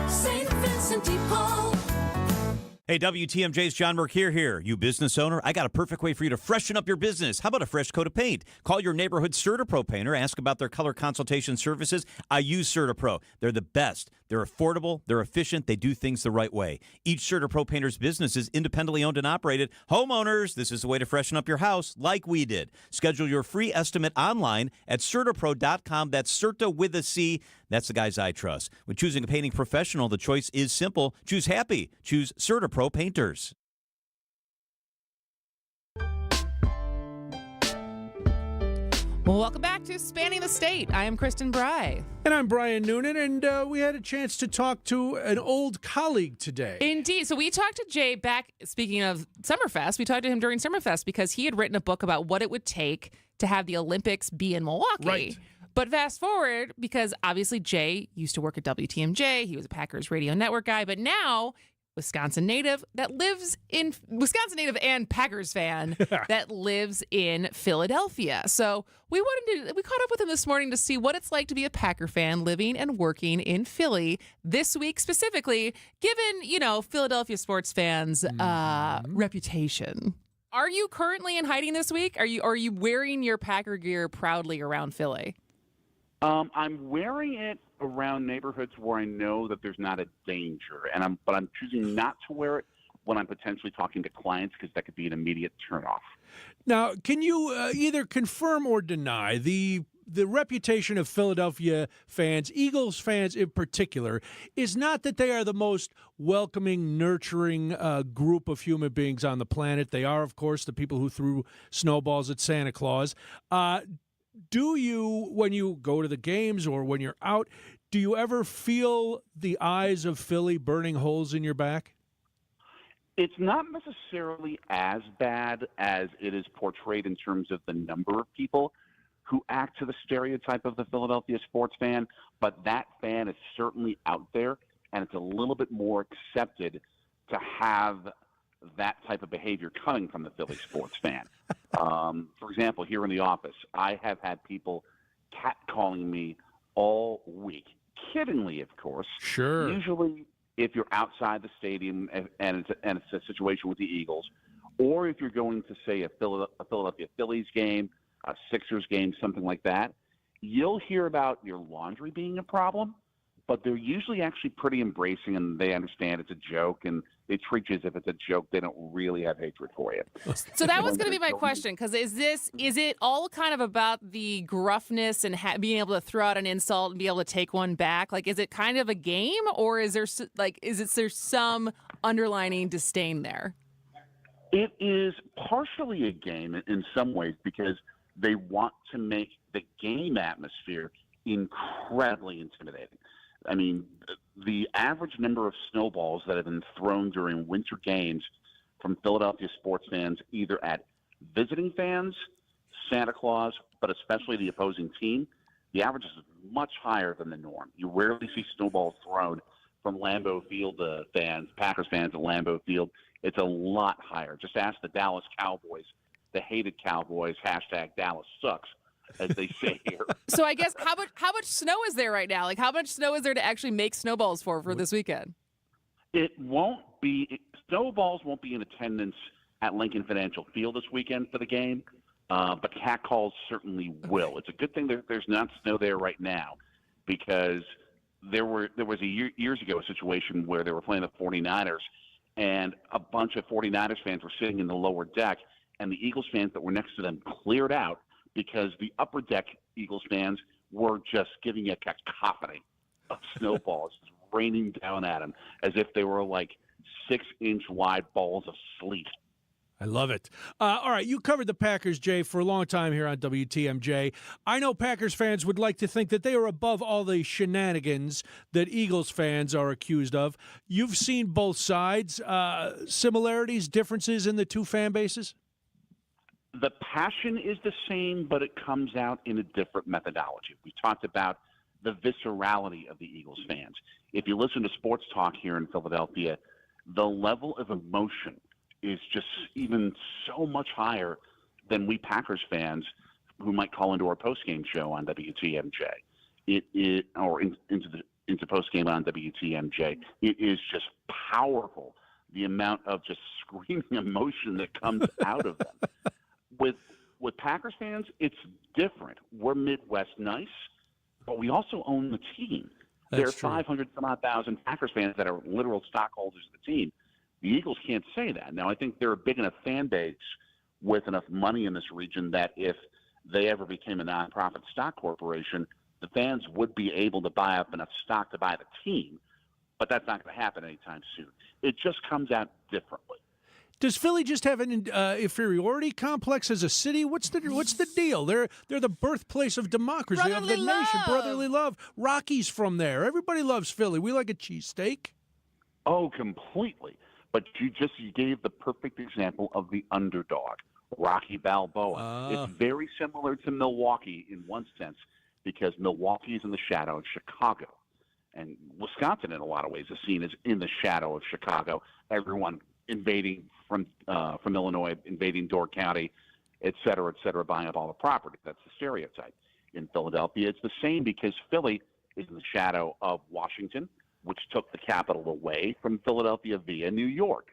St. Vincent de Paul. Hey, WTMJ's John Mercure here. You business owner, I got a perfect way for you to freshen up your business. How about a fresh coat of paint? Call your neighborhood CertaPro painter. Ask about their color consultation services. I use CertaPro. They're the best. They're affordable. They're efficient. They do things the right way. Each CertaPro painter's business is independently owned and operated. Homeowners, this is the way to freshen up your house like we did. Schedule your free estimate online at CertaPro.com. That's Certa with a C. That's the guys I trust. When choosing a painting professional, the choice is simple. Choose happy. Choose CertaPro Painters. Well, welcome back to Spanning the State. I am Kristin Brey. And I'm Brian Noonan, and we had a chance to talk to an old colleague today. Indeed. So we talked to Jay back, speaking of Summerfest, we talked to him during Summerfest because he had written a book about what it would take to have the Olympics be in Milwaukee. Right. But fast forward, because obviously Jay used to work at WTMJ. He was a Packers radio network guy, but now Wisconsin native and Packers fan that lives in Philadelphia. So we caught up with him this morning to see what it's like to be a Packer fan living and working in Philly this week specifically, given, Philadelphia sports fans' reputation. Are you currently in hiding this week? Are you wearing your Packer gear proudly around Philly? I'm wearing it around neighborhoods where I know that there's not a danger, but I'm choosing not to wear it when I'm potentially talking to clients because that could be an immediate turnoff. Now, can you either confirm or deny the reputation of Philadelphia fans, Eagles fans in particular, is not that they are the most welcoming, nurturing group of human beings on the planet. They are, of course, the people who threw snowballs at Santa Claus. Do you, when you go to the games or when you're out, do you ever feel the eyes of Philly burning holes in your back? It's not necessarily as bad as it is portrayed in terms of the number of people who act to the stereotype of the Philadelphia sports fan, but that fan is certainly out there, and it's a little bit more accepted to have that type of behavior coming from the Philly sports fan. For example, here in the office, I have had people catcalling me all week. Kiddingly, of course. Sure. Usually, if you're outside the stadium and it's a situation with the Eagles, or if you're going to, say, a Philadelphia Phillies game, a Sixers game, something like that, you'll hear about your laundry being a problem, but they're usually actually pretty embracing and they understand it's a joke and they treat you as if it's a joke. They don't really have hatred for you. So that was going to be my question, because is it all kind of about the gruffness and being able to throw out an insult and be able to take one back? Like, is it kind of a game, or is there some underlining disdain there? It is partially a game in some ways because they want to make the game atmosphere incredibly intimidating. I mean, the average number of snowballs that have been thrown during winter games from Philadelphia sports fans, either at visiting fans, Santa Claus, but especially the opposing team, the average is much higher than the norm. You rarely see snowballs thrown from Lambeau Field fans, Packers fans at Lambeau Field. It's a lot higher. Just ask the Dallas Cowboys, the hated Cowboys, #Dallas sucks. as they say here. So I guess how much snow is there right now? Like, how much snow is there to actually make snowballs for this weekend? Snowballs won't be in attendance at Lincoln Financial Field this weekend for the game, but catcalls certainly will. It's a good thing that there's not snow there right now, because there was years ago a situation where they were playing the 49ers, and a bunch of 49ers fans were sitting in the lower deck, and the Eagles fans that were next to them cleared out because the upper deck Eagles fans were just giving a cacophony of snowballs raining down at them as if they were like 6-inch wide balls of sleet. I love it. All right, you covered the Packers, Jay, for a long time here on WTMJ. I know Packers fans would like to think that they are above all the shenanigans that Eagles fans are accused of. You've seen both sides. Similarities, differences in the two fan bases? The passion is the same, but it comes out in a different methodology. We talked about the viscerality of the Eagles fans. If you listen to sports talk here in Philadelphia, the level of emotion is just even so much higher than we Packers fans who might call into our postgame show on WTMJ. Into postgame on WTMJ. It is just powerful, the amount of just screaming emotion that comes out of them. With Packers fans, it's different. We're Midwest nice, but we also own the team. There are 500-some-odd thousand Packers fans that are literal stockholders of the team. The Eagles can't say that. Now, I think they're a big enough fan base with enough money in this region that if they ever became a nonprofit stock corporation, the fans would be able to buy up enough stock to buy the team, but that's not going to happen anytime soon. It just comes out differently. Does Philly just have an inferiority complex as a city? What's the deal? They're the birthplace of democracy, of the nation, brotherly love. Rocky's from there. Everybody loves Philly. We like a cheesesteak. Oh, completely. But you gave the perfect example of the underdog, Rocky Balboa. It's very similar to Milwaukee in one sense, because Milwaukee is in the shadow of Chicago. And Wisconsin, in a lot of ways, is seen as in the shadow of Chicago. Everyone invading from Illinois, invading Door County, et cetera, buying up all the property. That's the stereotype. In Philadelphia, it's the same, because Philly is in the shadow of Washington, which took the capital away from Philadelphia via New York,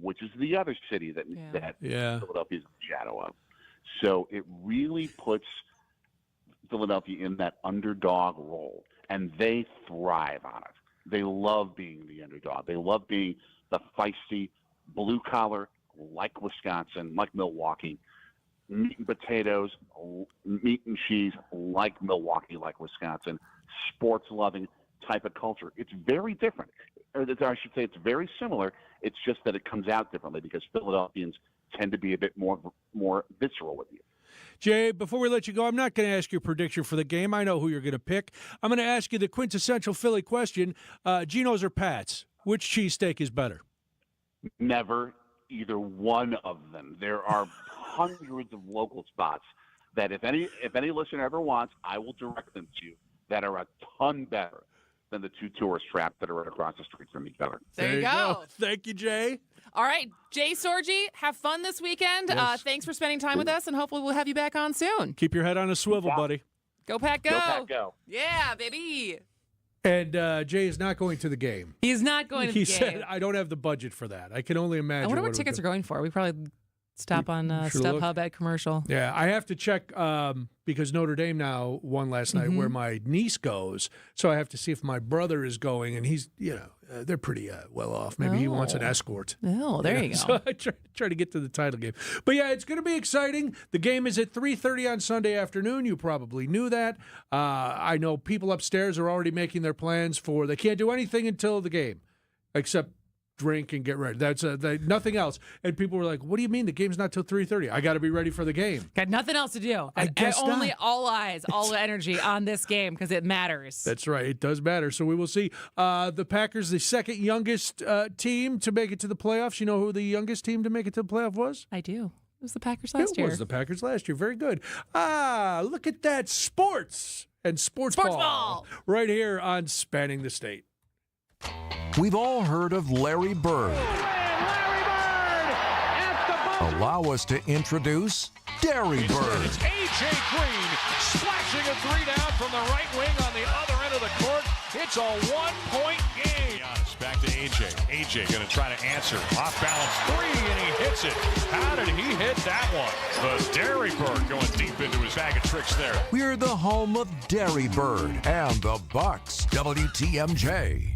which is the other city that Philadelphia is in the shadow of. So it really puts Philadelphia in that underdog role, and they thrive on it. They love being the underdog. They love being the feisty blue-collar, like Wisconsin, like Milwaukee, meat and potatoes, meat and cheese, like Milwaukee, like Wisconsin, sports-loving type of culture. It's very different. Or I should say it's very similar. It's just that it comes out differently because Philadelphians tend to be a bit more visceral with you. Jay, before we let you go, I'm not going to ask your prediction for the game. I know who you're going to pick. I'm going to ask you the quintessential Philly question. Geno's or Pat's? Which cheesesteak is better? Never either one of them. There are hundreds of local spots that if any listener ever wants, I will direct them to you, that are a ton better than the two tourist traps that are right across the street from each other. There you go. Thank you, Jay. All right, Jay Sorgi, have fun this weekend. Yes. Thanks for spending time with us, and hopefully we'll have you back on soon. Keep your head on a swivel, buddy. Go Pack, go. Go Pack, go. Yeah, baby. And Jay is not going to the game. He's not going to the game. He said, I don't have the budget for that. I can only imagine. I wonder what tickets are going for. We probably stop on StubHub at commercial. Yeah, I have to check because Notre Dame now won last night where my niece goes. So I have to see if my brother is going, and he's, they're pretty well off. Maybe he wants an escort. Oh, there you go. So I try to get to the title game. But yeah, it's going to be exciting. The game is at 3:30 on Sunday afternoon. You probably knew that. I know people upstairs are already making their plans they can't do anything until the game, except drink and get ready. That's nothing else. And people were like, what do you mean the game's not till 3:30? I got to be ready for the game. Got nothing else to do. I guess only not. all eyes, all energy on this game because it matters. That's right. It does matter. So we will see the Packers, the second youngest team to make it to the playoffs. You know who the youngest team to make it to the playoff was? I do. It was the Packers last year. It was the Packers last year. Very good. Look at that. Sports and sports ball right here on Spanning the State. We've all heard of Larry Bird. Allow us to introduce Dairy Bird. It's A.J. Green splashing a three down from the right wing on the other end of the court. It's a one-point game. Back to A.J. A.J. going to try to answer. Off-balance three, and he hits it. How did he hit that one? The Dairy Bird going deep into his bag of tricks there. We're the home of Dairy Bird and the Bucks. WTMJ.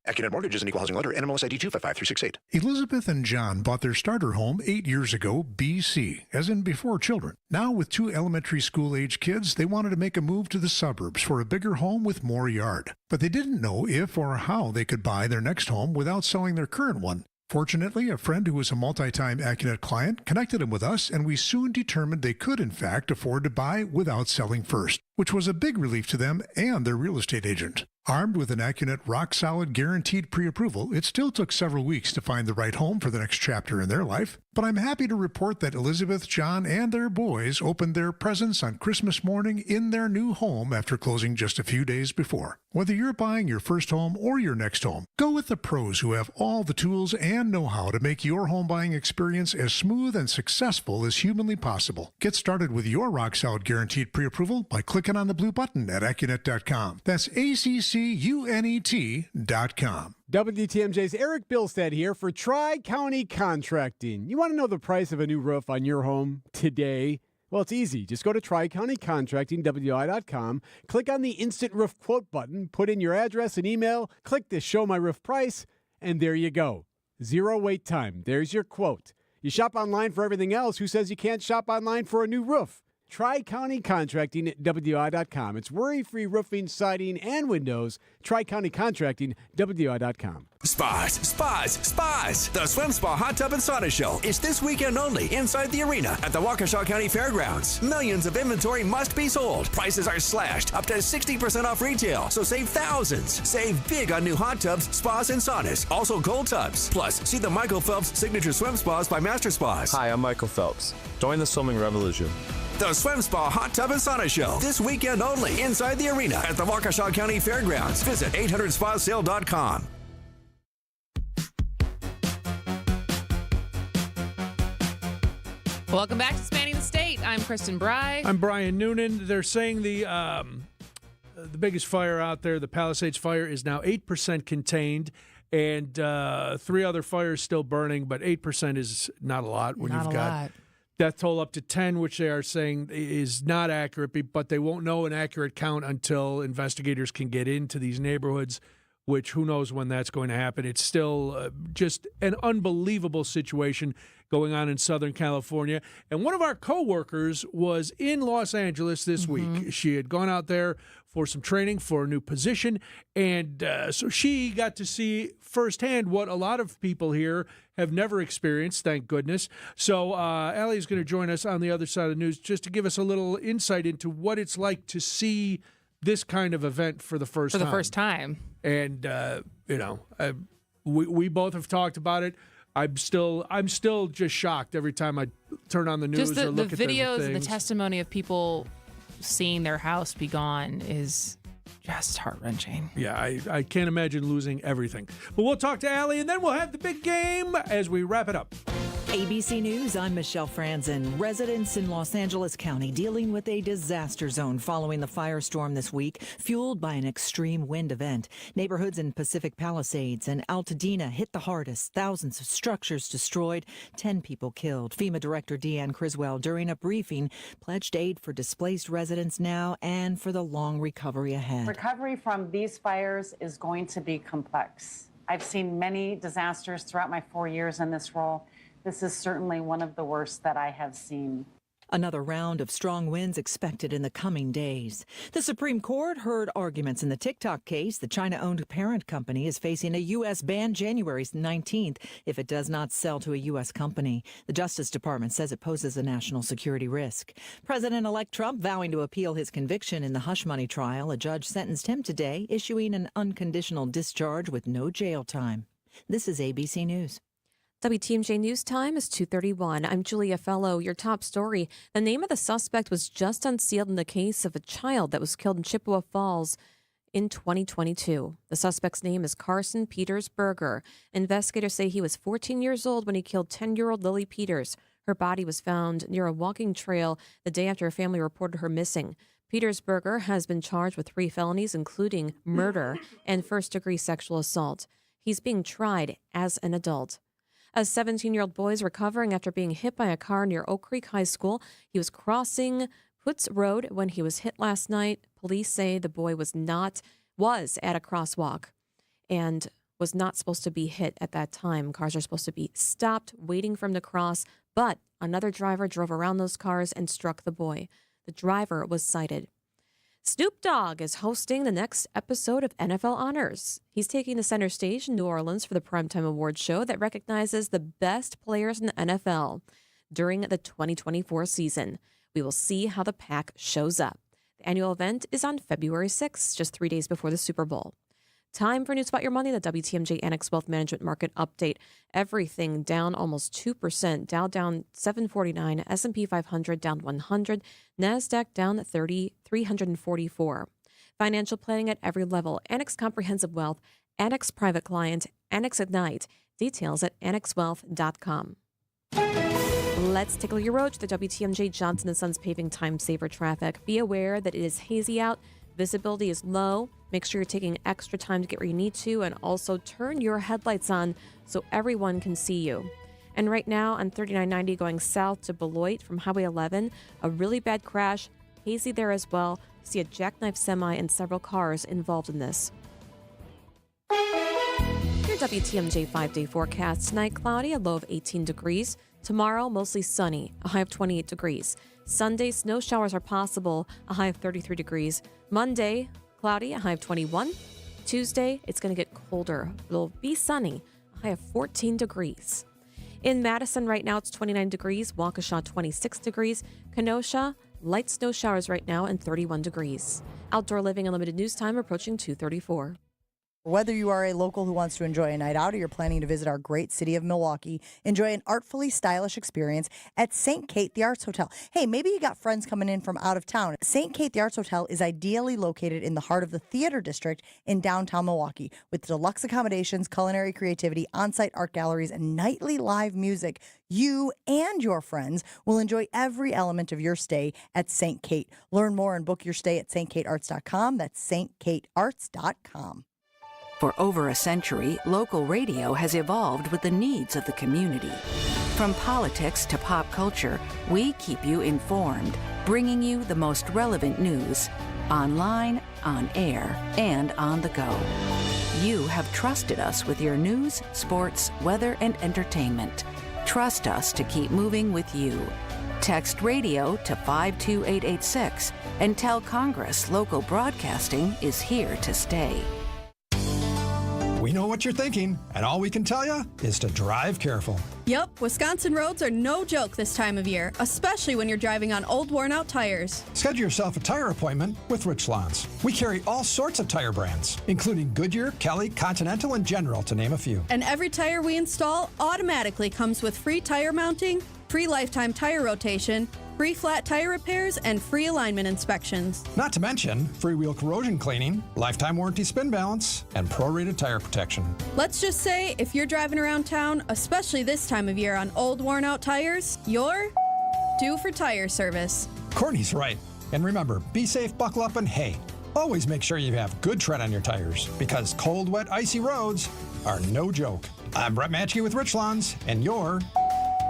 AccuNet Mortgage is an equal housing lender. NMLS ID 255368. Elizabeth and John bought their starter home 8 years ago, BC, as in before children. Now, with 2 elementary school-age kids, they wanted to make a move to the suburbs for a bigger home with more yard. But they didn't know if or how they could buy their next home without selling their current one. Fortunately, a friend who was a multi-time AccuNet client connected them with us, and we soon determined they could, in fact, afford to buy without selling first, which was a big relief to them and their real estate agent. Armed with an AccuNet rock-solid guaranteed pre-approval, it still took several weeks to find the right home for the next chapter in their life. But I'm happy to report that Elizabeth, John, and their boys opened their presents on Christmas morning in their new home after closing just a few days before. Whether you're buying your first home or your next home, go with the pros who have all the tools and know-how to make your home buying experience as smooth and successful as humanly possible. Get started with your rock-solid guaranteed pre-approval by clicking on the blue button at AccuNet.com. That's ACCUNET.com. WTMJ's Eric Bilstead here for Tri-County Contracting. You want to know the price of a new roof on your home today? Well, it's easy. Just go to TriCountyContracting.com, click on the Instant Roof Quote button, put in your address and email, click the Show My Roof Price, and there you go. Zero wait time. There's your quote. You shop online for everything else. Who says you can't shop online for a new roof? Tri-County Contracting at WI.com. It's worry-free roofing, siding, and windows. Tri-County Contracting, WI.com. Spas. The Swim Spa Hot Tub and Sauna Show is this weekend only inside the arena at the Waukesha County Fairgrounds. Millions of inventory must be sold. Prices are slashed up to 60% off retail, so save thousands. Save big on new hot tubs, spas, and saunas. Also cold tubs. Plus, see the Michael Phelps Signature Swim Spas by Master Spas. Hi, I'm Michael Phelps. Join the swimming revolution. The Swim Spa Hot Tub and Sauna Show. This weekend only inside the arena at the Waukesha County Fairgrounds. Visit 800spasale.com. Welcome back to Spanning the State. I'm Kristin Brey. I'm Brian Noonan. They're saying the biggest fire out there, the Palisades fire, is now 8% contained, and 3 other fires still burning, but 8% is not a lot when you've got death toll up to 10, which they are saying is not accurate, but they won't know an accurate count until investigators can get into these neighborhoods, which who knows when that's going to happen. It's still just an unbelievable situation going on in Southern California. And one of our coworkers was in Los Angeles this week. She had gone out there for some training for a new position, and so she got to see firsthand what a lot of people here have never experienced, thank goodness. So Allie is going to join us on the other side of the news just to give us a little insight into what it's like to see this kind of event for the first time. And, we both have talked about it. I'm still just shocked every time I turn on the news Just or look the at videos and the things. testimony of people seeing their house be gone is just heart-wrenching. Yeah, I can't imagine losing everything. But we'll talk to Allie, and then we'll have the big game as we wrap it up. ABC News, I'm Michelle Franzen. Residents in Los Angeles County dealing with a disaster zone following the firestorm this week, fueled by an extreme wind event. Neighborhoods in Pacific Palisades and Altadena hit the hardest. Thousands of structures destroyed, 10 people killed. FEMA Director Deanne Criswell, during a briefing, pledged aid for displaced residents now and for the long recovery ahead. Recovery from these fires is going to be complex. I've seen many disasters throughout my 4 years in this role. This is certainly one of the worst that I have seen. Another round of strong winds expected in the coming days. The Supreme Court heard arguments in the TikTok case. The China-owned parent company is facing a U.S. ban January 19th if it does not sell to a U.S. company. The Justice Department says it poses a national security risk. President-elect Trump vowing to appeal his conviction in the hush money trial. A judge sentenced him today, issuing an unconditional discharge with no jail time. This is ABC News. WTMJ News Time is 2:31. I'm Julia Fellow. Your top story. The name of the suspect was just unsealed in the case of a child that was killed in Chippewa Falls in 2022. The suspect's name is Carson Peters Berger. Investigators say he was 14 years old when he killed 10-year-old Lily Peters. Her body was found near a walking trail the day after her family reported her missing. Peters Berger has been charged with 3 felonies, including murder and first-degree sexual assault. He's being tried as an adult. A 17-year-old boy is recovering after being hit by a car near Oak Creek High School. He was crossing Putz Road when he was hit last night. Police say the boy was at a crosswalk and was not supposed to be hit at that time. Cars are supposed to be stopped, waiting for him to cross, but another driver drove around those cars and struck the boy. The driver was cited. Snoop Dogg is hosting the next episode of NFL Honors. He's taking the center stage in New Orleans for the Primetime Awards show that recognizes the best players in the NFL during the 2024 season. We will see how the pack shows up. The annual event is on February 6th, just 3 days before the Super Bowl. Time for News About Your Money, the WTMJ Annex Wealth Management Market Update. Everything down almost 2%. Dow down 749, S&P 500 down 100, NASDAQ down 344. Financial planning at every level. Annex Comprehensive Wealth, Annex Private Client, Annex Ignite. Details at annexwealth.com. Let's tickle your road to the WTMJ Johnson & Sons Paving Time Saver traffic. Be aware that it is hazy out. Visibility is low. Make sure you're taking extra time to get where you need to, and also turn your headlights on so everyone can see you. And right now on 3990 going south to Beloit from Highway 11, a really bad crash. Hazy there as well. See a jackknife semi and several cars involved in this. Your WTMJ 5-day forecast. Tonight, cloudy, a low of 18 degrees. Tomorrow, mostly sunny, a high of 28 degrees. Sunday, snow showers are possible, a high of 33 degrees. Monday, cloudy, a high of 21. Tuesday, it's going to get colder. It'll be sunny, a high of 14 degrees. In Madison right now, it's 29 degrees. Waukesha, 26 degrees. Kenosha, light snow showers right now and 31 degrees. Outdoor living and limited news time approaching 2:34. Whether you are a local who wants to enjoy a night out or you're planning to visit our great city of Milwaukee, enjoy an artfully stylish experience at St. Kate the Arts Hotel. Hey, maybe you got friends coming in from out of town. St. Kate the Arts Hotel is ideally located in the heart of the theater district in downtown Milwaukee with deluxe accommodations, culinary creativity, on-site art galleries, and nightly live music. You and your friends will enjoy every element of your stay at St. Kate. Learn more and book your stay at stkatearts.com. That's stkatearts.com. For over a century, local radio has evolved with the needs of the community. From politics to pop culture, we keep you informed, bringing you the most relevant news, online, on air, and on the go. You have trusted us with your news, sports, weather, and entertainment. Trust us to keep moving with you. Text radio to 52886 and tell Congress local broadcasting is here to stay. We know what you're thinking, and all we can tell you is to drive careful. Yep, Wisconsin roads are no joke this time of year, especially when you're driving on old, worn-out tires. Schedule yourself a tire appointment with Rich Lawns. We carry all sorts of tire brands, including Goodyear, Kelly, Continental, and General, to name a few. And every tire we install automatically comes with free tire mounting, free lifetime tire rotation, free flat tire repairs, and free alignment inspections. Not to mention free wheel corrosion cleaning, lifetime warranty spin balance, and prorated tire protection. Let's just say if you're driving around town, especially this time of year on old worn-out tires, you're due for tire service. Courtney's right. And remember, be safe, buckle up, and hey, always make sure you have good tread on your tires, because cold, wet, icy roads are no joke. I'm Brett Matchke with Rich Lawns, and you're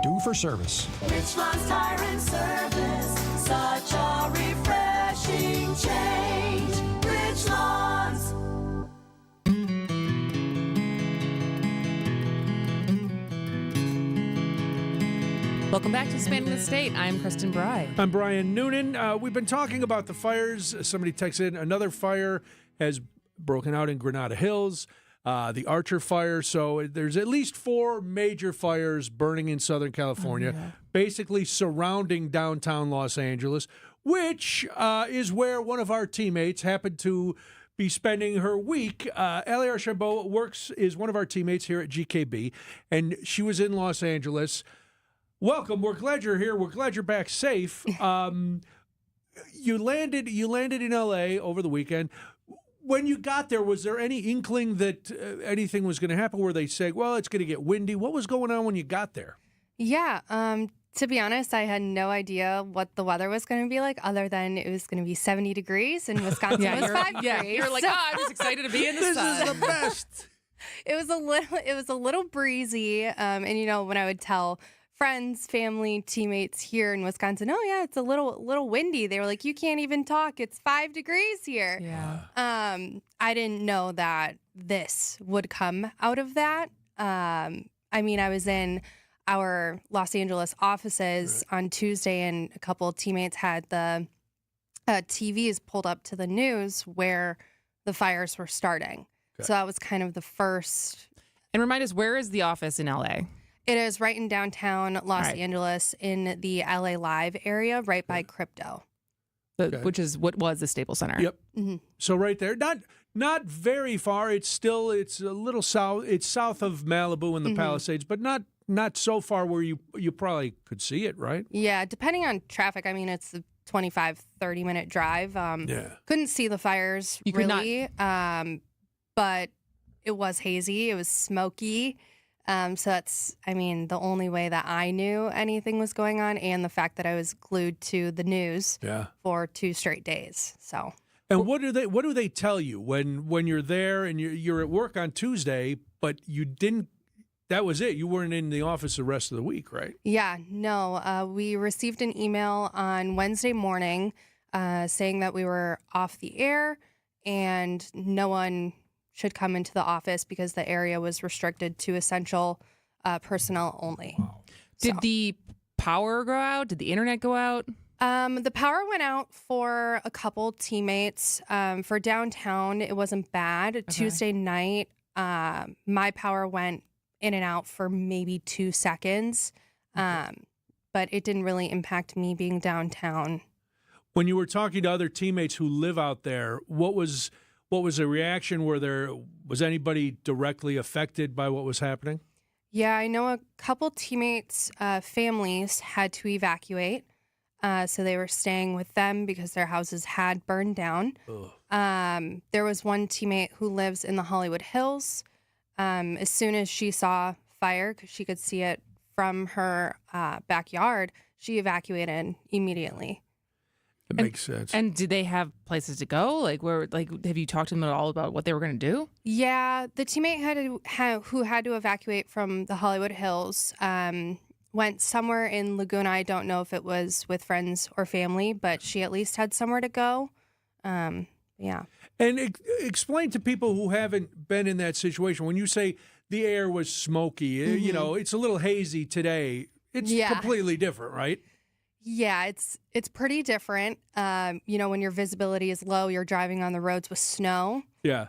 due for service. Rich Lawns Tire and Service, such a refreshing change. Rich Lawns. Welcome back to Spanning the State. I'm Kristin Brey. I'm Brian Noonan. We've been talking about the fires. Somebody texted in, another fire has broken out in Granada Hills. The Archer fire. So there's at least 4 major fires burning in Southern California, basically surrounding downtown Los Angeles, which is where one of our teammates happened to be spending her week. Ali Archambault is one of our teammates here at GKB, and she was in Los Angeles. Welcome. We're glad you're here. We're glad you're back safe. You landed in L.A. over the weekend. When you got there, was there any inkling that anything was going to happen? Where they say, "Well, it's going to get windy"? What was going on when you got there? Yeah. To be honest, I had no idea what the weather was going to be like, other than it was going to be 70 degrees and Wisconsin was 5 degrees. You're like, I'm just excited to be in the sun. This is the best. It was a little breezy, and when I would tell friends, family, teammates here in Wisconsin, oh yeah, it's a little windy, they were like, you can't even talk. It's 5 degrees here. Yeah. I didn't know that this would come out of that. I was in our Los Angeles offices on Tuesday, and a couple of teammates had the TVs pulled up to the news where the fires were starting. Okay. So that was kind of the first. And remind us, where is the office in LA? It is right in downtown Los Angeles in the LA Live area, right by Crypto. Which is what was the Staples Center. Yep. Mm-hmm. So right there, not very far. It's a little south. It's south of Malibu and the Palisades, but not so far where you probably could see it, right? Yeah, depending on traffic. It's a 25, 30-minute drive. Couldn't see the fires really, but it was hazy. It was smoky. So that's, the only way that I knew anything was going on, and the fact that I was glued to the news for 2 straight days. So. And what do they tell you when you're there and you're at work on Tuesday, but you didn't? That was it. You weren't in the office the rest of the week, right? Yeah, no. We received an email on Wednesday morning saying that we were off the air and no one should come into the office because the area was restricted to essential personnel only. Wow. Did the power go out? Did the internet go out? The power went out for a couple teammates. For downtown, it wasn't bad. Okay. Tuesday night, my power went in and out for maybe 2 seconds, but it didn't really impact me being downtown. When you were talking to other teammates who live out there, what was the reaction? Was anybody directly affected by what was happening? Yeah, I know a couple teammates' families had to evacuate, so they were staying with them because their houses had burned down. There was one teammate who lives in the Hollywood Hills. As soon as she saw fire, because she could see it from her backyard, she evacuated immedately. That makes sense. And did they have places to go? Have you talked to them at all about what they were going to do? Yeah, the teammate who had to evacuate from the Hollywood Hills went somewhere in Laguna. I don't know if it was with friends or family, but she at least had somewhere to go. Yeah. And explain to people who haven't been in that situation, when you say the air was smoky, it's a little hazy today. It's completely different, right? Yeah, it's pretty different. When your visibility is low, you're driving on the roads with snow. Yeah.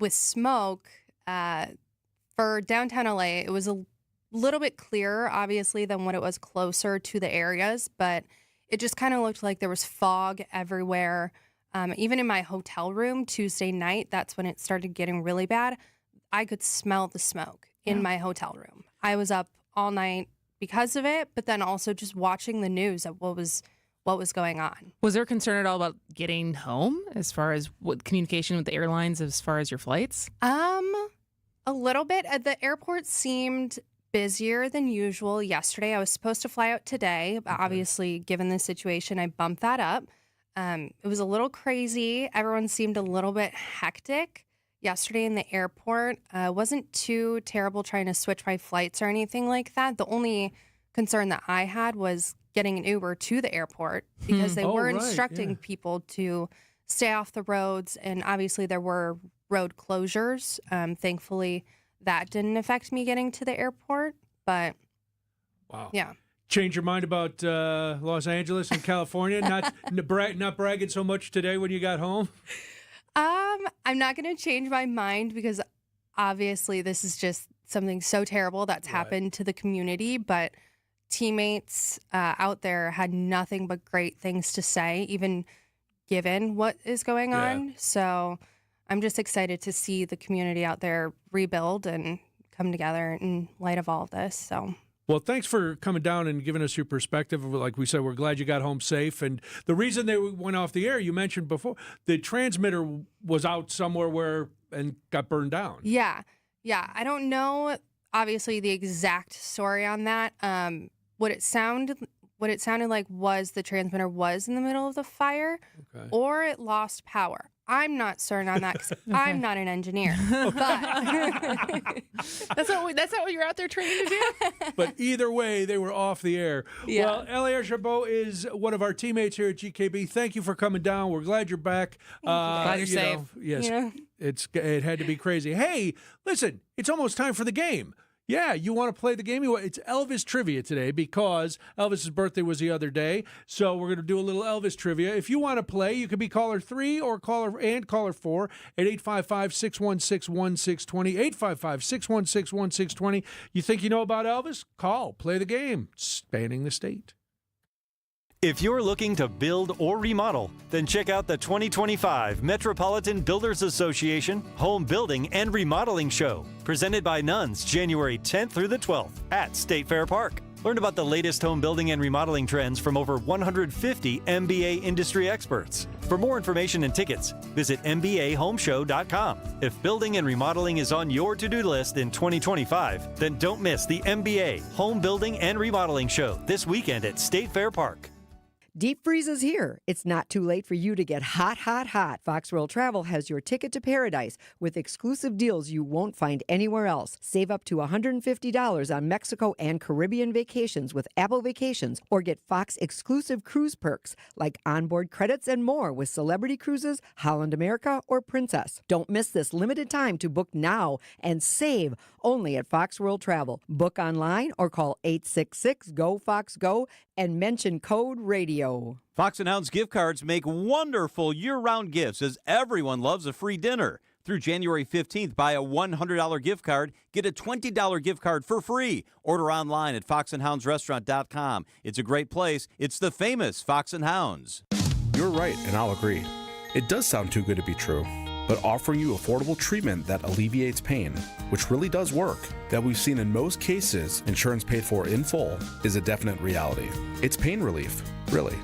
With smoke, for downtown LA, it was a little bit clearer, obviously, than what it was closer to the areas, but it just kind of looked like there was fog everywhere. Even in my hotel room Tuesday night, that's when it started getting really bad. I could smell the smoke in my hotel room. I was up all night because of it, but then also just watching the news of what was going on. Was there concern at all about getting home as far as what communication with the airlines as far as your flights? A little bit. The airport seemed busier than usual yesterday. I was supposed to fly out today, but obviously, given the situation, I bumped that up. It was a little crazy. Everyone seemed a little bit hectic yesterday in the airport. Wasn't too terrible trying to switch my flights or anything like that. The only concern that I had was getting an Uber to the airport because they were instructing people to stay off the roads. And obviously there were road closures. Thankfully, that didn't affect me getting to the airport. But, yeah. Change your mind about Los Angeles and California? Not bragging so much today when you got home? I'm not going to change my mind because obviously this is just something so terrible that's happened to the community. But teammates out there had nothing but great things to say, even given what is going on. So I'm just excited to see the community out there rebuild and come together in light of all of this. So Well, thanks for coming down and giving us your perspective. Like we said, we're glad you got home safe. And the reason they went off the air, you mentioned before, the transmitter was out somewhere and got burned down. Yeah. I don't know, obviously, the exact story on that. What it sounded like was the transmitter was in the middle of the fire, or it lost power. I'm not certain on that because I'm not an engineer. But that's not what you're out there training to do. But either way, they were off the air. Yeah. Well, Elias Chabot is one of our teammates here at GKB. Thank you for coming down. We're glad you're back. Glad you're safe. Yes, Yeah. It had to be crazy. Hey, listen, it's almost time for the game. Yeah, you want to play the game? It's Elvis trivia today because Elvis's birthday was the other day. So we're going to do a little Elvis trivia. If you want to play, you can be caller 3 or caller 4 at 855-616-1620, 855-616-1620. You think you know about Elvis? Call, play the game. Spanning the state. If you're looking to build or remodel, then check out the 2025 Metropolitan Builders Association Home Building and Remodeling Show, presented by Nuns, January 10th through the 12th at State Fair Park. Learn about the latest home building and remodeling trends from over 150 MBA industry experts. For more information and tickets, visit mbahomeshow.com. If building and remodeling is on your to-do list in 2025, then don't miss the MBA Home Building and Remodeling Show this weekend at State Fair Park. Deep freeze is here. It's not too late for you to get hot, hot, hot. Fox World Travel has your ticket to paradise with exclusive deals you won't find anywhere else. Save up to $150 on Mexico and Caribbean vacations with Apple Vacations, or get Fox exclusive cruise perks like onboard credits and more with Celebrity Cruises, Holland America, or Princess. Don't miss this limited time to book now and save only at Fox World Travel. Book online or call 866-GO-FOX-GO and mention code radio. Fox & Hound's gift cards make wonderful year-round gifts as everyone loves a free dinner. Through January 15th, buy a $100 gift card, get a $20 gift card for free. Order online at foxandhoundsrestaurant.com. It's a great place. It's the famous Fox & Hounds. You're right, and I'll agree. It does sound too good to be true. But offering you affordable treatment that alleviates pain, which really does work, that we've seen in most cases insurance paid for in full, is a definite reality. It's pain relief, really.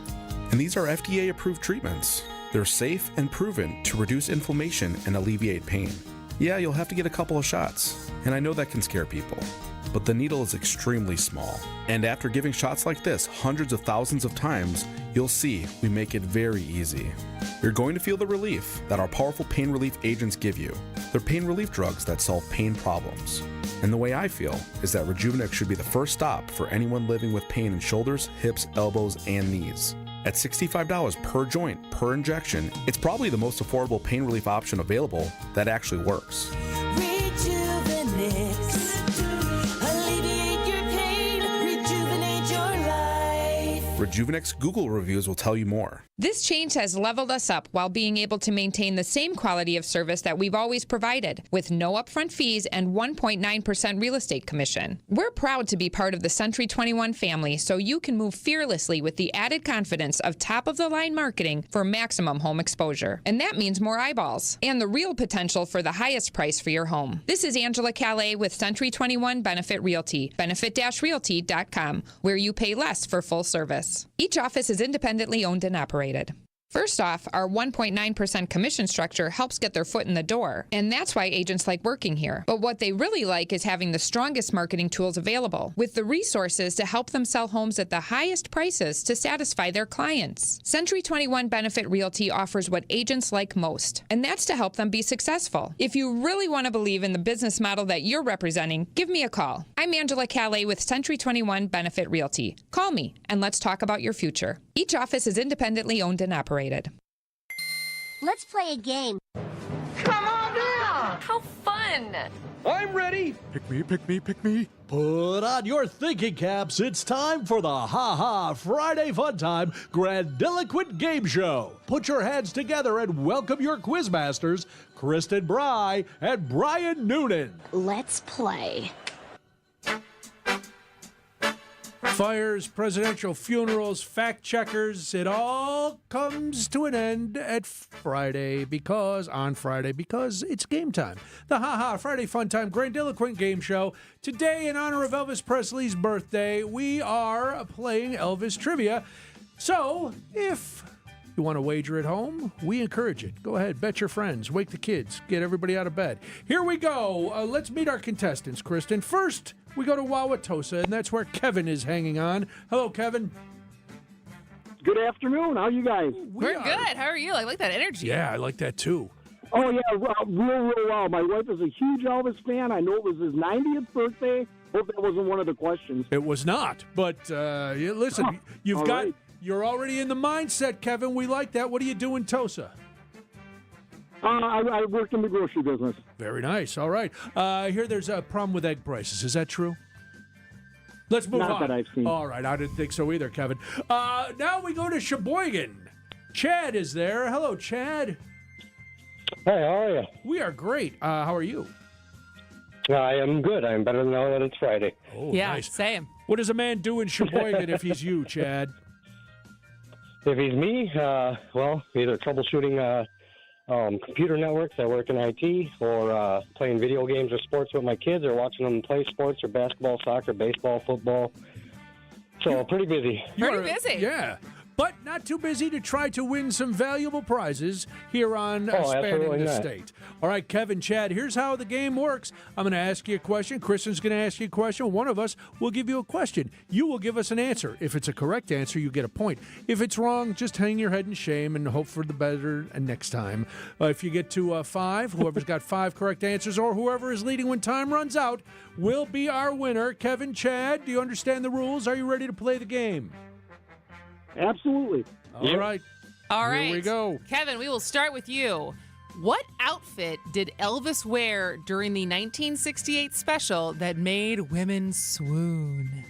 And these are FDA-approved treatments. They're safe and proven to reduce inflammation and alleviate pain. Yeah, you'll have to get a couple of shots, and I know that can scare people. But the needle is extremely small. And after giving shots like this hundreds of thousands of times, you'll see we make it very easy. You're going to feel the relief that our powerful pain relief agents give you. They're pain relief drugs that solve pain problems. And the way I feel is that Rejuvenex should be the first stop for anyone living with pain in shoulders, hips, elbows, and knees. At $65 per joint, per injection, it's probably the most affordable pain relief option available that actually works. Rejuvenex. Alleviate your pain. Rejuvenate your life. Rejuvenex Google reviews will tell you more. This change has leveled us up while being able to maintain the same quality of service that we've always provided, with no upfront fees and 1.9% real estate commission. We're proud to be part of the Century 21 family, so you can move fearlessly with the added confidence of top-of-the-line marketing for maximum home exposure. And that means more eyeballs and the real potential for the highest price for your home. This is Angela Calais with Century 21 Benefit Realty, benefit-realty.com, where you pay less for full service. Each office is independently owned and operated. First off, our 1.9% commission structure helps get their foot in the door, and that's why agents like working here. But what they really like is having the strongest marketing tools available, with the resources to help them sell homes at the highest prices to satisfy their clients. Century 21 Benefit Realty offers what agents like most, and that's to help them be successful. If you really want to believe in the business model that you're representing, give me a call. I'm Angela Calais with Century 21 Benefit Realty. Call me, and let's talk about your future. Each office is independently owned and operated. Let's play a game. Come on down. How fun! I'm ready. Pick me, pick me, pick me. Put on your thinking caps. It's time for the Ha Ha Friday Fun Time Grandiloquent Game Show. Put your hands together and welcome your quizmasters, Kristin, Brey, and Brian Noonan. Let's play. Fires, presidential funerals, fact checkers, it all comes to an end at Friday because it's game time. The Ha Ha Friday Fun Time Grandiloquent Game Show. Today, in honor of Elvis Presley's birthday, we are playing Elvis Trivia. So, if you want to wager at home, we encourage it. Go ahead, bet your friends, wake the kids, get everybody out of bed. Here we go. Let's meet our contestants, Kristin. First, we go to Wauwatosa, and that's where Kevin is hanging on. Hello, Kevin. Good afternoon. How are you guys? We're good. How are you? I like that energy. Yeah, I like that too. Oh, yeah, real well. My wife is a huge Elvis fan. I know it was his 90th birthday. Hope that wasn't one of the questions. It was not, but listen, you're already in the mindset, Kevin. We like that. What do you do in Tosa? I work in the grocery business. Very nice. All right. I hear there's a problem with egg prices. Is that true? Let's move on. Not that I've seen. All right. I didn't think so either, Kevin. Now we go to Sheboygan. Chad is there. Hello, Chad. Hey, how are you? We are great. How are you? I am good. I'm better now that it's Friday. Oh, yeah, nice. Same. What does a man do in Sheboygan if he's you, Chad? If he's me, well, either troubleshooting computer networks, I work in IT, or playing video games or sports with my kids, or watching them play sports or basketball, soccer, baseball, football. So pretty busy. Pretty busy. Yeah. But not too busy to try to win some valuable prizes here on Spanning the State. All right, Kevin, Chad, here's how the game works. I'm going to ask you a question. Kristin's going to ask you a question. One of us will give you a question. You will give us an answer. If it's a correct answer, you get a point. If it's wrong, just hang your head in shame and hope for the better next time. If you get to 5, whoever's got 5 correct answers or whoever is leading when time runs out will be our winner. Kevin, Chad, do you understand the rules? Are you ready to play the game? Absolutely. All right. All right. Here we go. Kevin, we will start with you. What outfit did Elvis wear during the 1968 special that made women swoon?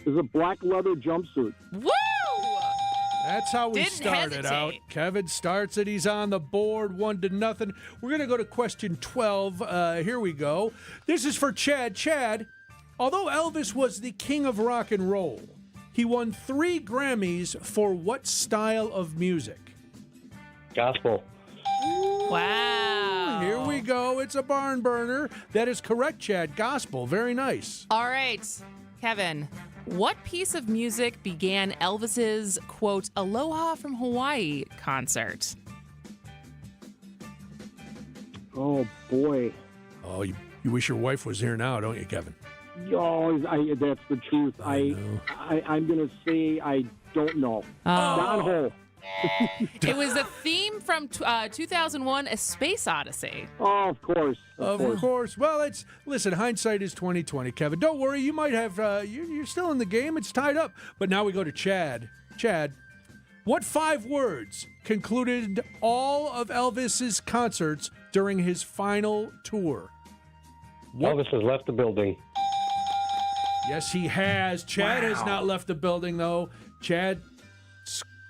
It was a black leather jumpsuit. Woo! That's how we Didn't started hesitate. out. Kevin starts it. He's on the board, 1-0. We're going to go to question 12. Here we go. This is for Chad. Chad, although Elvis was the king of rock and roll, he won 3 Grammys for what style of music? Gospel. Wow. Here we go. It's a barn burner. That is correct, Chad. Gospel. Very nice. All right, Kevin. What piece of music began Elvis's, quote, Aloha from Hawaii concert? Oh, boy. Oh, you wish your wife was here now, don't you, Kevin? Oh, that's the truth. I'm going to say I don't know. Don Ho. It was the theme from 2001: A Space Odyssey. Oh, of course. Of course. Well, listen, hindsight is 20/20, Kevin. Don't worry, you might have you're still in the game. It's tied up. But now we go to Chad. Chad, what 5 words concluded all of Elvis's concerts during his final tour? Elvis has left the building. Yes, he has. Chad has not left the building, though. Chad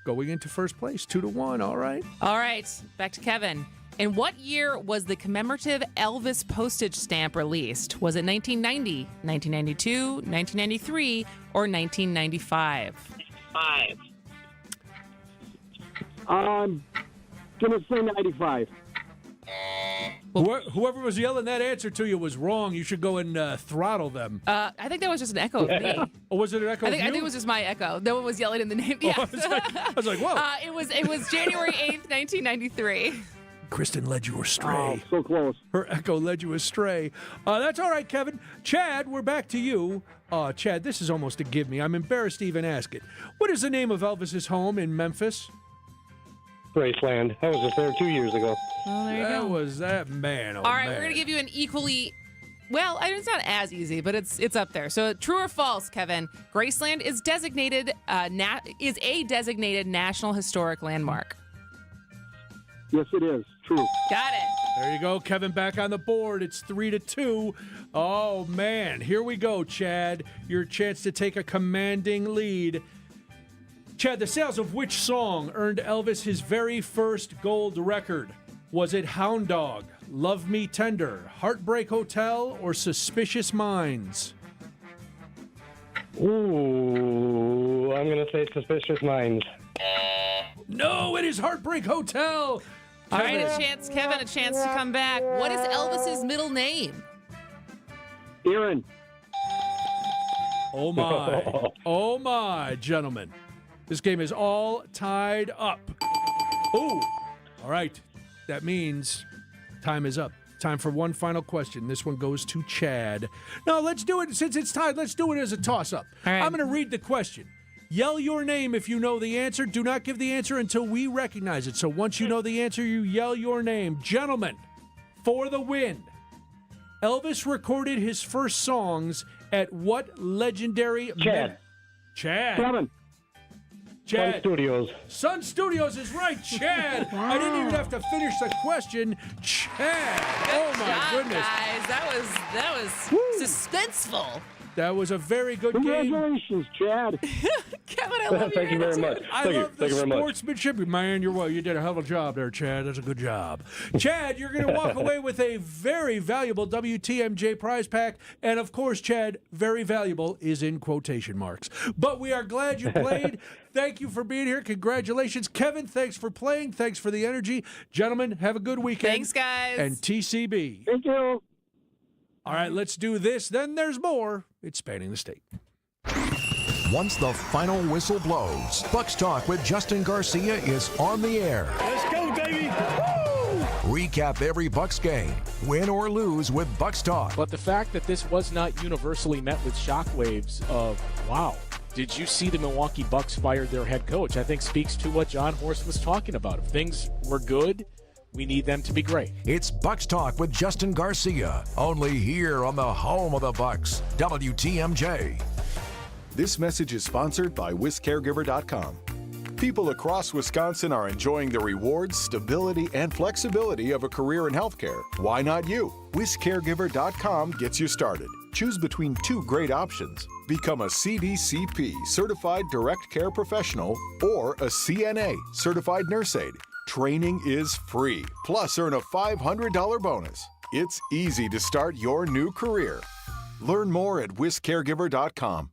going into first place, 2-1. All right. All right. Back to Kevin. In what year was the commemorative Elvis postage stamp released? Was it 1990, 1992, 1993, or 1995? 5. I'm going to say 95. Whoever was yelling that answer to you was wrong. You should go and throttle them. I think that was just an echo of me. Oh, was it an echo I think of you? it was just my echo. No one was yelling in the name. Yeah. I was like, whoa. It was January 8th, 1993. Kristin led you astray. Oh, so close. Her echo led you astray. That's all right, Kevin. Chad, we're back to you. Chad, this is almost a give me. I'm embarrassed to even ask it. What is the name of Elvis's home in Memphis? Graceland. I was just there 2 years ago. Well, there you That go. was that man. All right, we're going to give you an equally... Well, I mean, it's not as easy, but it's up there. So, true or false, Kevin? Graceland is is a designated National Historic Landmark. Yes, it is. True. Got it. There you go, Kevin, back on the board. It's 3-2. Oh, man. Here we go, Chad. Your chance to take a commanding lead. Chad, the sales of which song earned Elvis his very first gold record? Was it Hound Dog, Love Me Tender, Heartbreak Hotel, or Suspicious Minds? Ooh, I'm going to say Suspicious Minds. No, it is Heartbreak Hotel. All right, Kevin, a chance to come back. What is Elvis's middle name? Aaron. Oh, my. Oh, my, gentlemen. This game is all tied up. Oh, all right. That means time is up. Time for one final question. This one goes to Chad. No, let's do it. Since it's tied, let's do it as a toss-up. All right. I'm going to read the question. Yell your name if you know the answer. Do not give the answer until we recognize it. So once you know the answer, you yell your name. Gentlemen, for the win. Elvis recorded his first songs at what legendary... Chad. Chad. Sun Studios. Sun Studios is right, Chad. I didn't even have to finish the question. Chad. Oh my goodness. Guys, that was suspenseful. That was a very good game. Congratulations, Chad. Kevin, I love Thank you very much. I love the sportsmanship. Man, you did a hell of a job there, Chad. That's a good job. Chad, you're going to walk away with a very valuable WTMJ prize pack. And, of course, Chad, very valuable is in quotation marks. But we are glad you played. Thank you for being here. Congratulations. Kevin, thanks for playing. Thanks for the energy. Gentlemen, have a good weekend. Thanks, guys. And TCB. Thank you. All right, let's do this. Then there's more. It's Spanning the State. Once the final whistle blows, Bucks Talk with Justin Garcia is on the air. Let's go, baby! Woo! Recap every Bucks game, win or lose with Bucks Talk. But the fact that this was not universally met with shockwaves of, wow, did you see the Milwaukee Bucks fired their head coach? I think speaks to what John Horst was talking about. If things were good, we need them to be great. It's Bucks Talk with Justin Garcia, only here on the home of the Bucks, WTMJ. This message is sponsored by WisCaregiver.com. People across Wisconsin are enjoying the rewards, stability, and flexibility of a career in healthcare. Why not you? WisCaregiver.com gets you started. Choose between two great options. Become a CDCP, Certified Direct Care Professional, or a CNA, Certified Nurse Aide. Training is free, plus earn a $500 bonus. It's easy to start your new career. Learn more at WisCaregiver.com.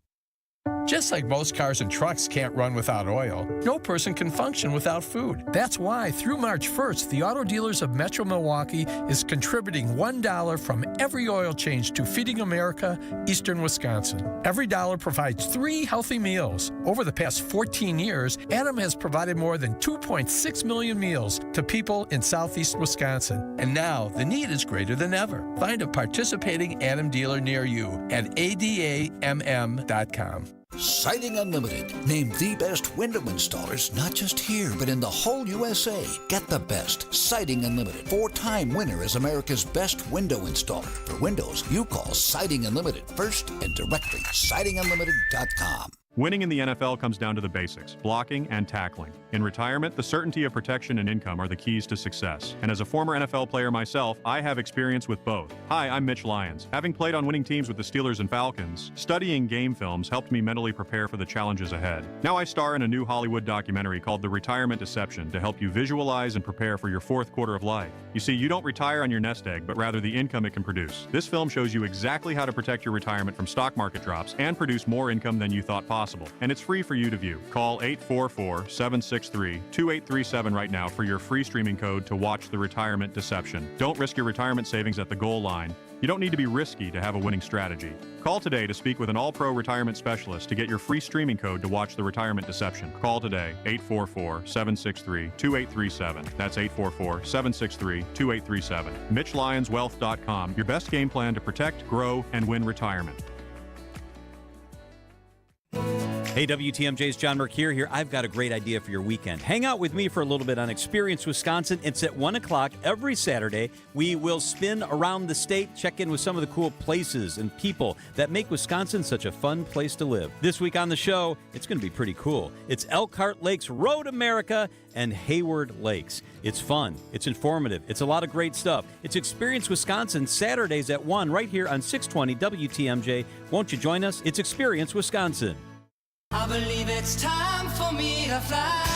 Just like most cars and trucks can't run without oil, no person can function without food. That's why through March 1st, the Auto Dealers of Metro Milwaukee is contributing $1 from every oil change to Feeding America, Eastern Wisconsin. Every dollar provides 3 healthy meals. Over the past 14 years, Adam has provided more than 2.6 million meals to people in southeast Wisconsin. And now the need is greater than ever. Find a participating Adam dealer near you at adamm.com. Siding Unlimited, named the best window installers, not just here, but in the whole USA. Get the best. Siding Unlimited. 4-time winner as America's best window installer. For windows, you call Siding Unlimited first and directly. SidingUnlimited.com. Winning in the NFL comes down to the basics, blocking and tackling. In retirement, the certainty of protection and income are the keys to success. And as a former NFL player myself, I have experience with both. Hi, I'm Mitch Lyons. Having played on winning teams with the Steelers and Falcons, studying game films helped me mentally prepare for the challenges ahead. Now I star in a new Hollywood documentary called The Retirement Deception to help you visualize and prepare for your 4th quarter of life. You see, you don't retire on your nest egg, but rather the income it can produce. This film shows you exactly how to protect your retirement from stock market drops and produce more income than you thought possible. And it's free for you to view. Call 844-763-2837 right now for your free streaming code to watch The Retirement Deception. Don't risk your retirement savings at the goal line. You don't need to be risky to have a winning strategy. Call today to speak with an all-pro retirement specialist to get your free streaming code to watch The Retirement Deception. Call today, 844-763-2837. That's 844-763-2837. MitchLyonsWealth.com, your best game plan to protect, grow, and win retirement. Hey, WTMJ's John Mercure here. I've got a great idea for your weekend. Hang out with me for a little bit on Experience Wisconsin. It's at 1 o'clock every Saturday. We will spin around the state, check in with some of the cool places and people that make Wisconsin such a fun place to live. This week on the show, it's going to be pretty cool. It's Elkhart Lakes, Road America, and Hayward Lakes. It's fun. It's informative. It's a lot of great stuff. It's Experience Wisconsin, Saturdays at 1 right here on 620 WTMJ. Won't you join us? It's Experience Wisconsin. I believe it's time for me to fly.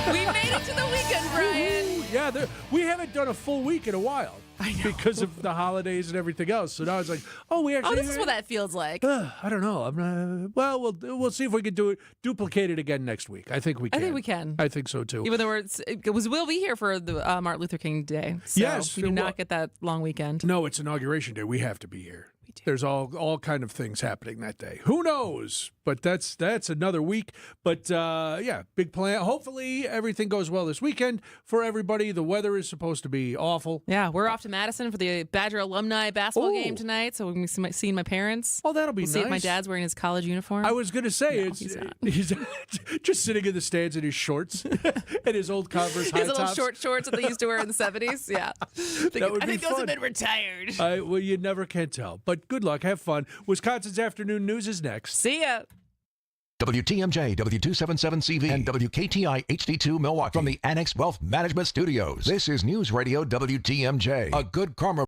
We made it to the weekend, Brian. Ooh, yeah, we haven't done a full week in a while. I know. Because of the holidays and everything else. So now it's like, we actually. Oh, this is what that feels like. I don't know. We'll see if we can duplicate it again next week. I think we can. I think so too. Even though we'll be here for the Martin Luther King Day. So yes, we do not get that long weekend. No, it's Inauguration Day. We have to be here. There's all kind of things happening that day. Who knows? But that's another week. But big plan. Hopefully everything goes well this weekend for everybody. The weather is supposed to be awful. Yeah, we're off to Madison for the Badger alumni basketball game tonight. So we're going to be seeing my parents. Oh, that'll be nice. See if my dad's wearing his college uniform. I was going to say, he's just sitting in the stands in his shorts and his old Converse high tops. His little short shorts that they used to wear in the 70s. Yeah. I think those have been retired. Well, you never can tell. But good luck. Have fun. Wisconsin's Afternoon News is next. See ya. WTMJ, W277CV, and WKTI HD2 Milwaukee from the Annex Wealth Management Studios. This is News Radio WTMJ, a Good Karma